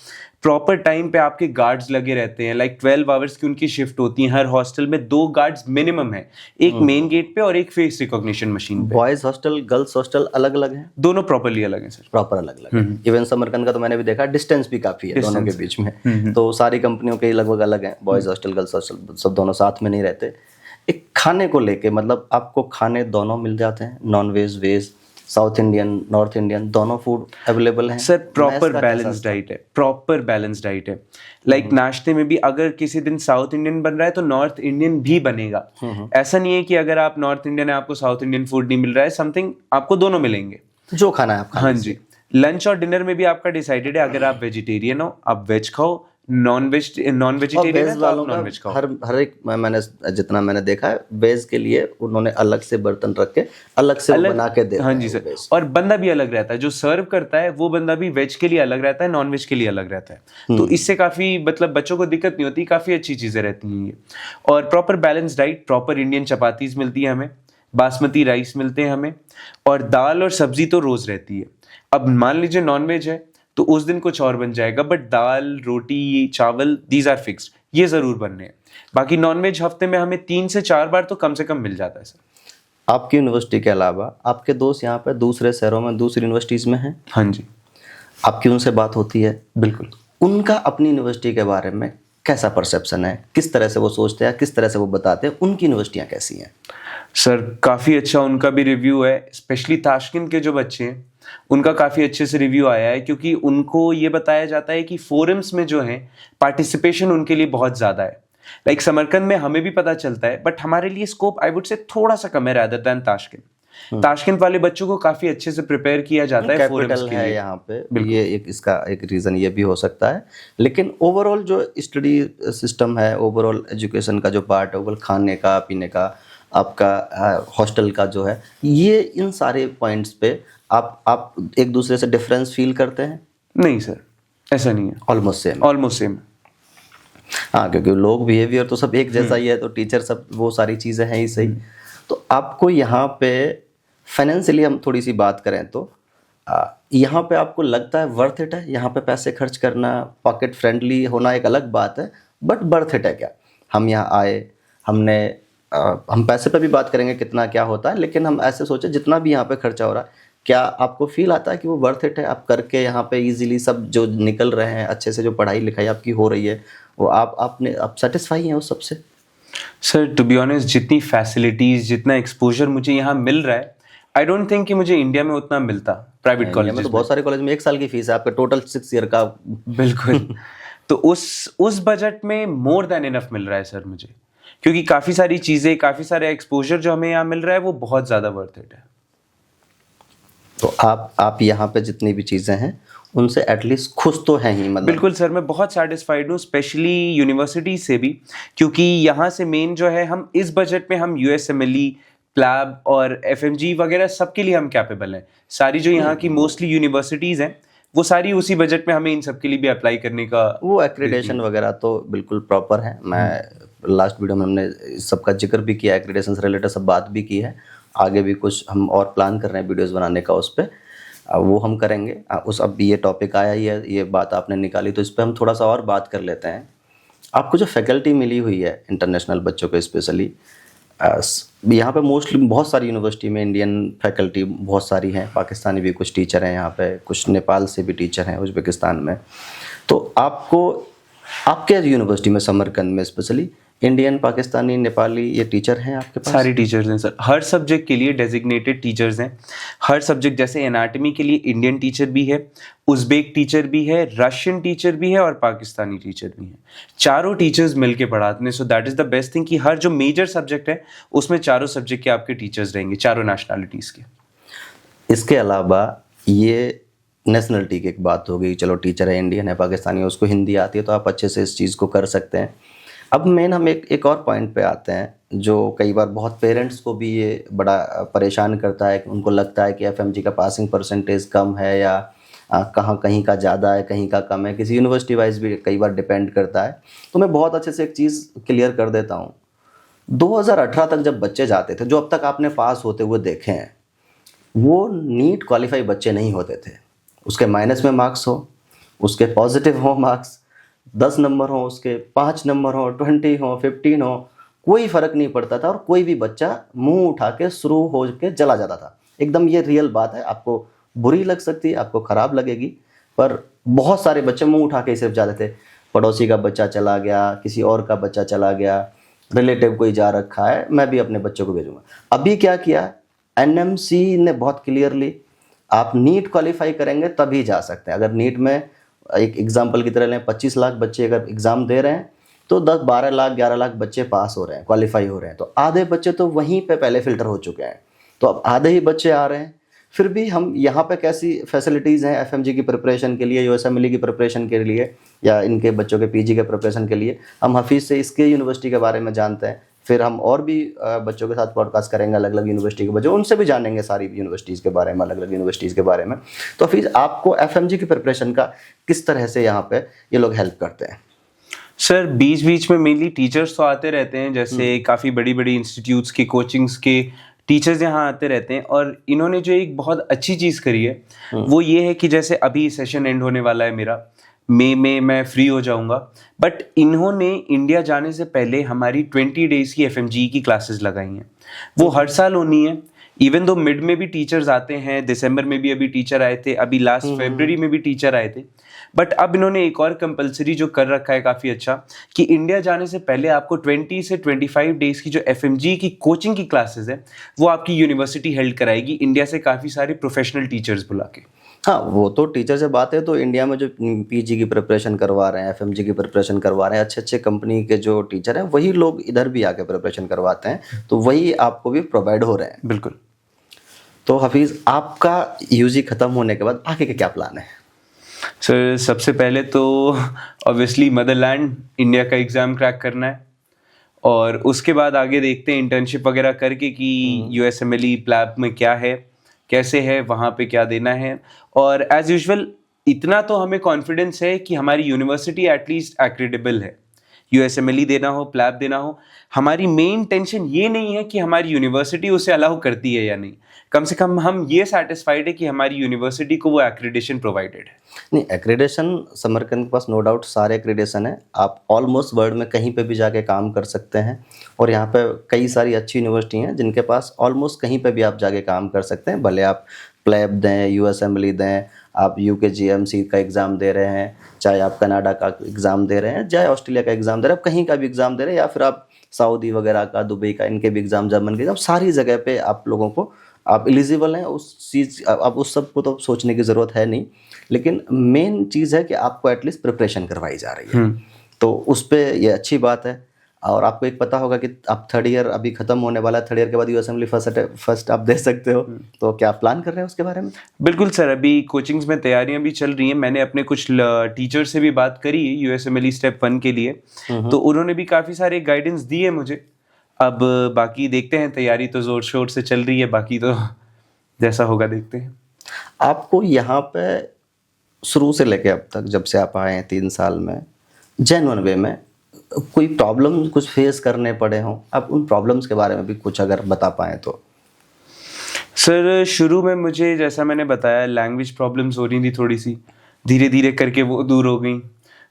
प्रॉपर टाइम पे आपके गार्ड्स लगे रहते हैं, लाइक 12 आवर्स की उनकी शिफ्ट होती है, हर हॉस्टल में 2 गार्ड्स मिनिमम है, एक मेन गेट पे और एक फेस रिकॉग्निशन मशीन पे। बॉयज हॉस्टल गर्ल्स हॉस्टल अलग अलग हैं? दोनों प्रॉपर्ली अलग हैं सर। प्रॉपर अलग अलग है। इवन समरकंद का तो मैंने भी देखा, डिस्टेंस भी काफी है दोनों के बीच में, तो सारी कंपनियों के लगभग अलग हैं, बॉयज हॉस्टल गर्ल्स हॉस्टल सब दोनों साथ में नहीं रहते। एक खाने को लेके, मतलब आपको खाने दोनों मिल जाते हैं, non veg veg, south Indian north Indian दोनों फूड अवेलेबल हैं? सर प्रॉपर बैलेंस डाइट है, प्रॉपर बैलेंस डाइट है, लाइक नाश्ते में भी अगर किसी दिन साउथ इंडियन बन रहा है तो नॉर्थ इंडियन भी बनेगा, ऐसा नहीं है कि अगर आप नॉर्थ इंडियन है आपको साउथ इंडियन फूड नहीं मिल रहा है, समथिंग आपको दोनों मिलेंगे, जो खाना है आप खा हाँ जी। लंच और डिनर में भी आपका डिसाइडेड है, अगर आप वेजिटेरियन हो आप वेज खाओ, नॉन वेजिटेरियन है तो आप नॉन वेज खाओ। हर एक मैंने जितना मैंने देखा है, वेज के लिए उन्होंने अलग से बर्तन रख के अलग से वो बना के दे, हाँ जी सर, और बंदा भी अलग रहता है, जो सर्व करता है वो बंदा भी वेज के लिए अलग रहता है, नॉन वेज के लिए अलग रहता है, तो इससे काफी मतलब बच्चों को दिक्कत नहीं होती, काफी अच्छी चीजें रहती हैं ये। और proper balance diet, proper Indian chapatis मिलती है हमें, बासमती राइस मिलते हैं हमें, और दाल और सब्जी तो रोज रहती है। अब मान लीजिए नॉन वेज है तो उस दिन कुछ और बन जाएगा, बट दाल रोटी चावल दीज आर फिक्स्ड, ये जरूर बनने हैं। बाकी नॉनवेज हफ्ते में हमें 3 से 4 बार तो कम से कम मिल जाता है सर। आपकी यूनिवर्सिटी के अलावा आपके दोस्त यहाँ पे दूसरे शहरों में दूसरी यूनिवर्सिटीज में हैं? हाँ जी। आपकी उनसे बात होती है? बिल्कुल। उनका अपनी यूनिवर्सिटी के बारे में कैसा परसेप्शन है, किस तरह से वो सोचते हैं, किस तरह से वो बताते हैं, उनकी यूनिवर्सिटियाँ कैसी हैं? सर काफ़ी अच्छा उनका भी रिव्यू है, स्पेशली ताशकंद के जो बच्चे हैं उनका काफ़ी अच्छे से रिव्यू आया है, क्योंकि उनको ये बताया जाता है कि फोरम्स में जो है पार्टिसिपेशन उनके लिए बहुत ज़्यादा है। लाइक समरकंद में हमें भी पता चलता है, बट हमारे लिए स्कोप आई वुड से थोड़ा सा कम है रादर दैन ताशकंद। ताशकंद वाले बच्चों को काफ़ी अच्छे से प्रिपेयर किया जाता है फोरम्स के लिए। यहाँ पे ये एक इसका एक रीज़न ये भी हो सकता है, लेकिन ओवरऑल जो स्टडी सिस्टम है, ओवरऑल एजुकेशन का जो पार्ट है, ओवरऑल खाने का पीने का, आपका हॉस्टल का जो है, ये इन सारे पॉइंट्स पे आप एक दूसरे से डिफरेंस फील करते हैं? नहीं सर, ऐसा नहीं है, ऑलमोस्ट सेम। Almost same. हाँ, क्योंकि लोग बिहेवियर तो सब एक जैसा ही है, तो टीचर सब वो सारी चीज़ें हैं ही सही। तो आपको यहाँ पे फाइनेंशियली हम थोड़ी सी बात करें तो यहाँ पे आपको लगता है वर्थ इट है यहाँ पे पैसे खर्च करना? पॉकेट फ्रेंडली होना एक अलग बात है, बट वर्थ इट है क्या? हम यहाँ आए, हम पैसे पे भी बात करेंगे कितना क्या होता है, लेकिन हम ऐसे सोचे जितना भी यहाँ पे खर्चा हो रहा है, क्या आपको फील आता है कि वो वर्थ इट है? आप करके यहाँ पे इजीली सब जो निकल रहे हैं, अच्छे से जो पढ़ाई लिखाई आपकी हो रही है, वो आप सेटिस्फाई हैं उस सबसे? सर टू बी ऑनेस्ट, जितनी फैसिलिटीज, जितना एक्सपोजर मुझे यहाँ मिल रहा है, आई डोंट थिंक कि मुझे इंडिया में उतना मिलता प्राइवेट कॉलेज में। तो बहुत सारे कॉलेज में 1 साल की फीस है आपका, टोटल 6 ईयर का। बिल्कुल। तो उस बजट में मोर देन इनफ मिल रहा है सर मुझे, क्योंकि काफ़ी सारी चीज़ें, काफ़ी सारे एक्सपोजर जो हमें यहाँ मिल रहा है वो बहुत ज़्यादा वर्थ इट है। तो आप यहाँ पे जितनी भी चीज़ें हैं उनसे एटलीस्ट खुश तो हैं ही? मतलब बिल्कुल सर, मैं बहुत सेटिस्फाइड हूँ, स्पेशली यूनिवर्सिटी से भी, क्योंकि यहाँ से मेन जो है, हम इस बजट में हम USMLE, प्लैब और FMG वगैरह सबके लिए हम कैपेबल हैं। सारी जो यहाँ की मोस्टली यूनिवर्सिटीज़ हैं वो सारी उसी बजट में हमें इन सब के लिए भी अप्लाई करने का वो एक्रेडिटेशन वगैरह तो बिल्कुल प्रॉपर है। मैं लास्ट वीडियो में हमने इस सब का जिक्र भी किया, एक्रेडिटेशन से रिलेटेड सब बात भी की है। आगे भी कुछ हम और प्लान कर रहे हैं वीडियोस बनाने का, उस पर वो हम करेंगे। अब ये टॉपिक आया ही है, ये बात आपने निकाली, तो इस पर हम थोड़ा सा और बात कर लेते हैं। आपको जो फैकल्टी मिली हुई है इंटरनेशनल बच्चों को स्पेशली, यहाँ पे मोस्टली बहुत सारी यूनिवर्सिटी में इंडियन फैकल्टी बहुत सारी हैं, पाकिस्तानी भी कुछ टीचर हैं यहाँ पे, कुछ नेपाल से भी टीचर हैं, उज़्बेकिस्तान में। तो आपको आपके यूनिवर्सिटी में समरकंद में स्पेशली इंडियन, पाकिस्तानी, नेपाली ये टीचर हैं आपके पास? सारे टीचर्स हैं सर, हर सब्जेक्ट के लिए डेजिग्नेटेड टीचर्स हैं। हर सब्जेक्ट, जैसे एनाटॉमी के लिए इंडियन टीचर भी है, उज़्बेक टीचर भी है, रशियन टीचर भी है और पाकिस्तानी टीचर भी है। चारों टीचर्स मिलके पढ़ाते हैं। So that is the best thing कि हर जो मेजर सब्जेक्ट है उसमें चारों सब्जेक्ट के आपके टीचर्स रहेंगे, चारों नेशनैलिटीज़ के। इसके अलावा ये नेशनलिटी की एक बात हो गई, चलो टीचर है, इंडियन है, पाकिस्तानी है, उसको हिंदी आती है तो आप अच्छे से इस चीज़ को कर सकते हैं। अब मेन हम एक और पॉइंट पे आते हैं जो कई बार बहुत पेरेंट्स को भी ये बड़ा परेशान करता है कि उनको लगता है कि एफएमजी का पासिंग परसेंटेज कम है या कहाँ कहीं का ज़्यादा है, कहीं का कम है, किसी यूनिवर्सिटी वाइज भी कई बार डिपेंड करता है। तो मैं बहुत अच्छे से एक चीज़ क्लियर कर देता हूँ। 2018 तक जब बच्चे जाते थे, जो अब तक आपने पास होते हुए देखे हैं, वो नीट क्वालिफाई बच्चे नहीं होते थे। उसके माइनस में मार्क्स हो, उसके पॉजिटिव हो मार्क्स, 10 नंबर हो, उसके 5 नंबर हो, 20 हो, 15 हो, कोई फ़र्क नहीं पड़ता था और कोई भी बच्चा मुंह उठा के शुरू हो के चला जाता था। एकदम ये रियल बात है, आपको बुरी लग सकती है, आपको ख़राब लगेगी, पर बहुत सारे बच्चे मुंह उठा के सिर्फ जाते थे। पड़ोसी का बच्चा चला गया, किसी और का बच्चा चला गया, रिलेटिव कोई जा रखा है, मैं भी अपने बच्चों को भेजूँगा। अभी क्या किया, एनएमसी ने बहुत क्लियरली, आप नीट क्वालिफाई करेंगे तभी जा सकते हैं। अगर नीट में एक एग्जाम्पल की तरह लें, 25 लाख बच्चे अगर एग्ज़ाम दे रहे हैं तो 10, 12 लाख, 11 लाख बच्चे पास हो रहे हैं, क्वालिफाई हो रहे हैं। तो आधे बच्चे तो वहीं पे पहले फ़िल्टर हो चुके हैं, तो अब आधे ही बच्चे आ रहे हैं। फिर भी हम यहाँ पे कैसी फैसिलिटीज़ हैं एफएमजी की प्रिपरेशन के लिए, यूएसएमएलई की प्रिपरेशन के लिए या इनके बच्चों के पीजी के प्रिपरेशन के लिए, हम हफीज़ से इसके यूनिवर्सिटी के बारे में जानते हैं। फिर हम और भी बच्चों के साथ पॉडकास्ट करेंगे, अलग अलग यूनिवर्सिटी के बच्चों, उनसे भी जानेंगे सारी यूनिवर्सिटीज़ के बारे में, अलग अलग यूनिवर्सिटीज़ के बारे में। तो फिर आपको एफएमजी की प्रिपरेशन का किस तरह से यहाँ पे ये लोग हेल्प करते हैं? सर बीच बीच में मेनली टीचर्स तो आते रहते हैं, जैसे काफ़ी बड़ी बड़ी इंस्टीट्यूट्स के, कोचिंग्स के टीचर्स यहाँ आते रहते हैं। और इन्होंने जो एक बहुत अच्छी चीज़ करी है वो ये है कि जैसे अभी सेशन एंड होने वाला है मेरा, मई में मैं फ्री हो जाऊंगा, बट इन्होंने इंडिया जाने से पहले हमारी 20 डेज़ की एफएमजी की क्लासेस लगाई हैं। वो हर साल होनी है। इवन दो मिड में भी टीचर्स आते हैं, दिसंबर में भी अभी टीचर आए थे, अभी लास्ट फरवरी में भी टीचर आए थे। बट अब इन्होंने एक और कंपलसरी जो कर रखा है काफ़ी अच्छा, कि इंडिया जाने से पहले आपको 20 से 25 डेज़ की जो एफएमजी की कोचिंग की क्लासेस है वो आपकी यूनिवर्सिटी हेल्ड कराएगी, इंडिया से काफ़ी सारे प्रोफेशनल टीचर्स बुला के। हाँ, वो तो टीचर से बात है। तो इंडिया में जो पीजी की प्रिपरेशन करवा रहे हैं, एफएमजी की प्रिपरेशन करवा रहे हैं, अच्छे अच्छे कंपनी के जो टीचर हैं वही लोग इधर भी आके प्रिपरेशन करवाते हैं, तो वही आपको भी प्रोवाइड हो रहे हैं। बिल्कुल। तो हफीज़, आपका यूजी ख़त्म होने के बाद आगे के क्या प्लान है? सर सबसे पहले तो ऑब्वियसली मदरलैंड इंडिया का एग्ज़ाम क्रैक करना है, और उसके बाद आगे देखते हैं इंटर्नशिप वगैरह करके कि यूएसएमएलई प्लैब में क्या है, कैसे है, वहाँ पे क्या देना है। और एज यूजुअल इतना तो हमें कॉन्फिडेंस है कि हमारी यूनिवर्सिटी एटलीस्ट एक्रेडिबल है। यूएसएमएलई देना हो, प्लैब देना हो, हमारी मेन टेंशन ये नहीं है कि हमारी यूनिवर्सिटी उसे अलाउ करती है या नहीं, कम से कम हम ये सेटिस्फाइड है कि हमारी यूनिवर्सिटी को वो एक्रेडिशन प्रोवाइडेड है। नहीं, एक्रेडिशन समरकंद के पास नो डाउट सारे एक्रेडिशन है। आप ऑलमोस्ट वर्ल्ड में कहीं पे भी जाके काम कर सकते हैं, और यहाँ पे कई सारी अच्छी यूनिवर्सिटी हैं जिनके पास ऑलमोस्ट कहीं पे भी आप जाके काम कर सकते हैं। भले आप प्लैब दें, यूएसएमएलई दें, आप यूकेजीएमसी का एग्ज़ाम दे रहे हैं, चाहे आप कनाडा का एग्ज़ाम दे रहे हैं, चाहे ऑस्ट्रेलिया का एग्ज़ाम दे रहे हैं, आप कहीं का भी एग्ज़ाम दे रहे हैं, या फिर आप सऊदी वगैरह का, दुबई का, इनके भी एग्ज़ाम, जर्मन के एग्ज़ाम, सारी जगह पे आप लोगों को आप एलिजिबल हैं। उस चीज़, अब उस सब को तो सोचने की ज़रूरत है नहीं, लेकिन मेन चीज़ है कि आपको एटलीस्ट प्रिपरेशन करवाई जा रही है, तो उस पर ये अच्छी बात है। और आपको एक पता होगा कि आप थर्ड ईयर अभी ख़त्म होने वाला है, थर्ड ईयर के बाद यूएसएमएलई फर्स्ट आप दे सकते हो, तो क्या प्लान कर रहे हैं उसके बारे में? बिल्कुल सर, अभी कोचिंग्स में तैयारियां भी चल रही हैं। मैंने अपने कुछ टीचर से भी बात करी है यूएसएमएलई स्टेप 1 के लिए, तो उन्होंने भी काफ़ी सारे गाइडेंस दी है मुझे। अब बाकी देखते हैं, तैयारी तो ज़ोर शोर से चल रही है, बाकी तो जैसा होगा देखते हैं। आपको यहाँ पे शुरू से लेके अब तक, जब से आप आए हैं 3 साल में, जेन्युइन वे में कोई प्रॉब्लम कुछ फेस करने पड़े हों, आप उन प्रॉब्लम्स के बारे में भी कुछ अगर बता पाएँ तो? सर शुरू में मुझे, जैसा मैंने बताया, लैंग्वेज प्रॉब्लम्स हो रही थी थोड़ी सी, धीरे धीरे करके वो दूर हो गई।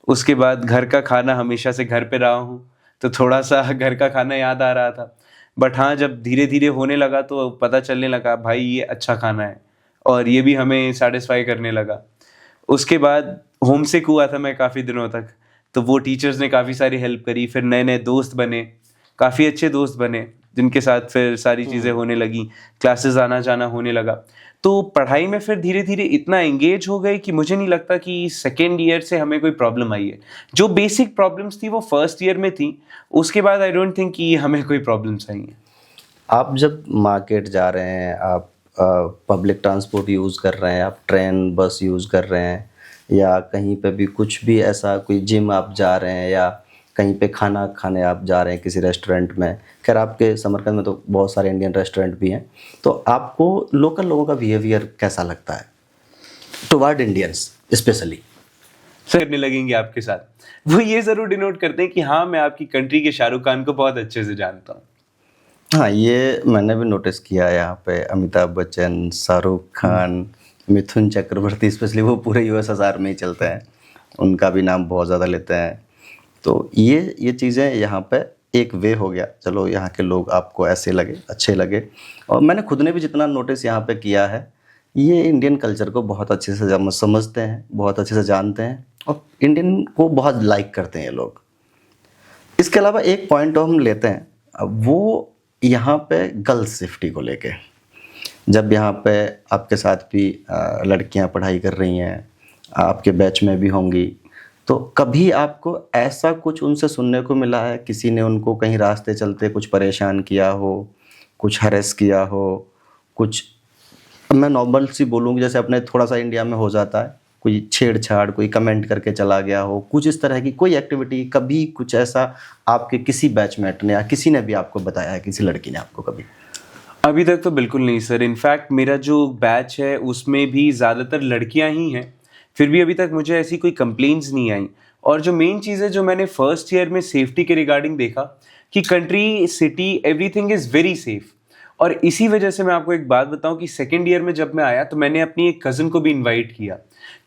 उसके बाद घर का खाना, हमेशा से घर पे रहा हूँ तो थोड़ा सा घर का खाना याद आ रहा था। बट हाँ, जब धीरे धीरे होने लगा तो पता चलने लगा भाई ये अच्छा खाना है, और ये भी हमें सेटिस्फाई करने लगा। उसके बाद होम सिक हुआ था मैं काफ़ी दिनों तक, तो वो टीचर्स ने काफ़ी सारी हेल्प करी, फिर नए नए दोस्त बने, काफ़ी अच्छे दोस्त बने जिनके साथ फिर सारी चीज़ें होने लगी, क्लासेस आना जाना होने लगा। तो पढ़ाई में फिर धीरे धीरे इतना एंगेज हो गए कि मुझे नहीं लगता कि सेकेंड ईयर से हमें कोई प्रॉब्लम आई है। जो बेसिक प्रॉब्लम्स थी वो फर्स्ट ईयर में थी, उसके बाद आई डोंट थिंक कि हमें कोई प्रॉब्लम्स आई हैं। आप जब मार्केट जा रहे हैं, आप पब्लिक ट्रांसपोर्ट यूज़ कर रहे हैं, आप ट्रेन बस यूज़ कर रहे हैं, या कहीं पे भी कुछ भी ऐसा कोई जिम आप जा रहे हैं, या कहीं पे खाना खाने आप जा रहे हैं किसी रेस्टोरेंट में, खैर आपके समरकंद में तो बहुत सारे इंडियन रेस्टोरेंट भी हैं, तो आपको लोकल लोगों का बिहेवियर कैसा लगता है टुवर्ड इंडियंस स्पेशली? करने लगेंगे आपके साथ, वो ये ज़रूर डिनोट करते हैं कि हाँ मैं आपकी कंट्री के शाहरुख खान को बहुत अच्छे से जानता हूँ। हाँ, ये मैंने भी नोटिस किया है। यहाँ पे अमिताभ बच्चन, शाहरुख खान, मिथुन चक्रवर्ती, स्पेशली वो पूरे यूएसएसआर में ही चलते हैं, उनका भी नाम बहुत ज़्यादा लेते हैं। तो ये चीज़ें यहाँ पे एक वे हो गया, चलो यहाँ के लोग आपको ऐसे लगे, अच्छे लगे। और मैंने खुद ने भी जितना नोटिस यहाँ पे किया है, ये इंडियन कल्चर को बहुत अच्छे से समझते हैं, बहुत अच्छे से जानते हैं, और इंडियन को बहुत लाइक करते हैं ये लोग। इसके अलावा एक पॉइंट हम लेते हैं, वो यहाँ पे गर्ल्स सेफ्टी को लेके। जब यहाँ पे आपके साथ भी लड़कियाँ पढ़ाई कर रही हैं, आपके बैच में भी होंगी, तो कभी आपको ऐसा कुछ उनसे सुनने को मिला है, किसी ने उनको कहीं रास्ते चलते कुछ परेशान किया हो, कुछ हरेस किया हो, कुछ, मैं नॉर्मल सी बोलूँगी जैसे अपने थोड़ा सा इंडिया में हो जाता है, कोई छेड़छाड़, कोई कमेंट करके चला गया हो, कुछ इस तरह की कोई एक्टिविटी, कभी कुछ ऐसा आपके किसी बैचमेट ने या किसी ने भी आपको बताया है, किसी लड़की ने आपको कभी? अभी तक तो बिल्कुल नहीं सर। इनफैक्ट मेरा जो बैच है उसमें भी ज़्यादातर लड़कियां ही हैं, फिर भी अभी तक मुझे ऐसी कोई कंप्लेंट्स नहीं आई। और जो मेन चीज़ है जो मैंने फर्स्ट ईयर में सेफ्टी के रिगार्डिंग देखा कि country, city, everything is very safe. और इसी वजह से मैं आपको एक बात बताऊं कि सेकेंड ईयर में जब मैं आया तो मैंने अपनी एक कज़न को भी इनवाइट किया,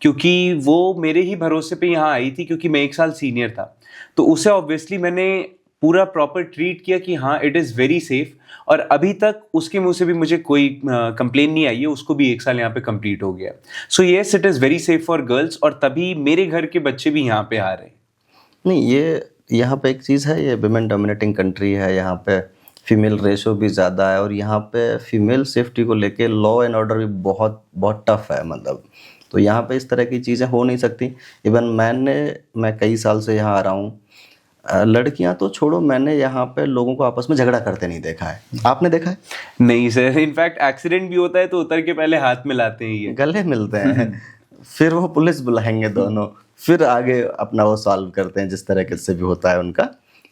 क्योंकि वो मेरे ही भरोसे पे यहाँ आई थी, क्योंकि मैं एक साल सीनियर था। तो उसे ऑब्वियसली मैंने पूरा प्रॉपर ट्रीट किया कि हाँ इट इज़ वेरी सेफ। और अभी तक उसके मुंह से भी मुझे कोई कंप्लेन नहीं आई है, उसको भी एक साल यहाँ पे कंप्लीट हो गया। So yes, it is very safe for girls, और तभी मेरे घर के बच्चे भी यहाँ पे आ रहे हैं। नहीं, ये यहाँ पे एक चीज़ है, ये विमेन डोमिनेटिंग कंट्री है, यहाँ पे फीमेल रेशो भी ज़्यादा है, और यहाँ पे फीमेल सेफ्टी को लेके लॉ एंड ऑर्डर भी बहुत बहुत टफ है, मतलब। तो यहाँ पे इस तरह की चीज़ें हो नहीं सकती। इवन मैं कई साल से यहाँ आ रहा हूँ, लड़कियां तो छोड़ो, मैंने यहाँ पे लोगों को आपस में झगड़ा करते नहीं देखा है। आपने देखा है? नहीं सर, इनफैक्ट एक्सीडेंट भी होता है तो उतर के पहले हाथ मिलाते हैं, ये गले मिलते हैं, फिर वो पुलिस बुलाएंगे दोनों, फिर आगे अपना वो सॉल्व करते हैं, जिस तरह से भी होता है उनका।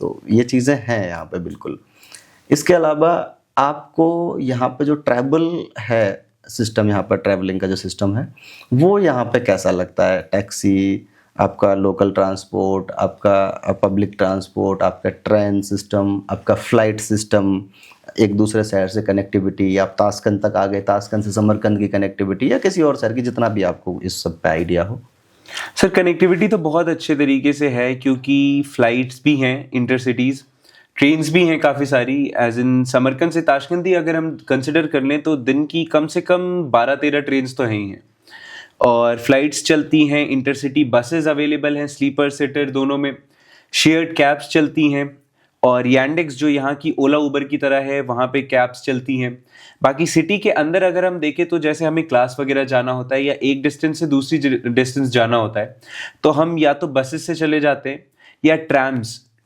तो ये चीज़ें हैं यहाँ पे बिल्कुल। इसके अलावा आपको यहाँ पे जो ट्रैवल है सिस्टम, यहाँ पर ट्रैवलिंग का जो सिस्टम है, वो यहाँ पे कैसा लगता है? टैक्सी, आपका लोकल ट्रांसपोर्ट, आपका पब्लिक ट्रांसपोर्ट, आपका ट्रेन सिस्टम, आपका फ्लाइट सिस्टम, एक दूसरे शहर से कनेक्टिविटी, आप ताशकंद तक आ गए, ताशकंद से समरकंद की कनेक्टिविटी, या किसी और शहर की, जितना भी आपको इस सब पे आइडिया हो। सर कनेक्टिविटी तो बहुत अच्छे तरीके से है, क्योंकि फ़्लाइट्स भी हैं इंटरसिटीज़, ट्रेन्स भी हैं काफ़ी सारी। एज इन समरकंद से ताशकंद ही अगर हम कंसिडर कर लें तो दिन की कम से कम 12-13 ट्रेन्स तो हैं ही हैं। और फ्लाइट्स चलती हैं, इंटरसिटी बसेस अवेलेबल हैं, स्लीपर सीटर दोनों में, शेयर्ड कैब्स चलती हैं, और यांडेक्स जो यहाँ की ओला उबर की तरह है, वहाँ पे कैब्स चलती हैं। बाकी सिटी के अंदर अगर हम देखें तो जैसे हमें क्लास वगैरह जाना होता है या एक डिस्टेंस से दूसरी डिस्टेंस जाना होता है, तो हम या तो बसेस से चले जाते हैं या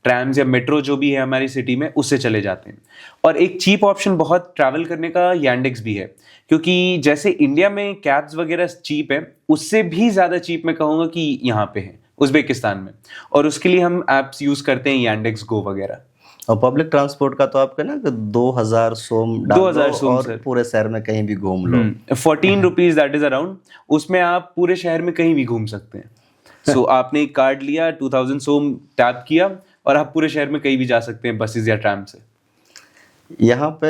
ट्रैम्स या मेट्रो जो भी है हमारी सिटी में, उससे चले जाते हैं। और एक चीप ऑप्शन बहुत ट्रैवल करने का यांडेक्स भी है, क्योंकि जैसे इंडिया में कैब्स वगैरह चीप है, उससे भी ज़्यादा चीप मैं कहूँगा कि यहाँ पे है उज़्बेकिस्तान में, और उसके लिए हम ऐप्स यूज़ करते हैं यांडेक्स गो वगैरह। और पब्लिक ट्रांसपोर्ट का तो आपका ना 2000 सोम डाल 2000 दो सोम और सर, पूरे शहर में कहीं भी घूम लो। 14 रुपीज़ दैट इज़ अराउंड, उसमें आप पूरे शहर में कहीं भी घूम सकते हैं। सो आपने एक कार्ड लिया, 2000 सोम टैप किया, और आप पूरे शहर में कहीं भी जा सकते हैं बसेस या ट्रैम से। यहाँ पे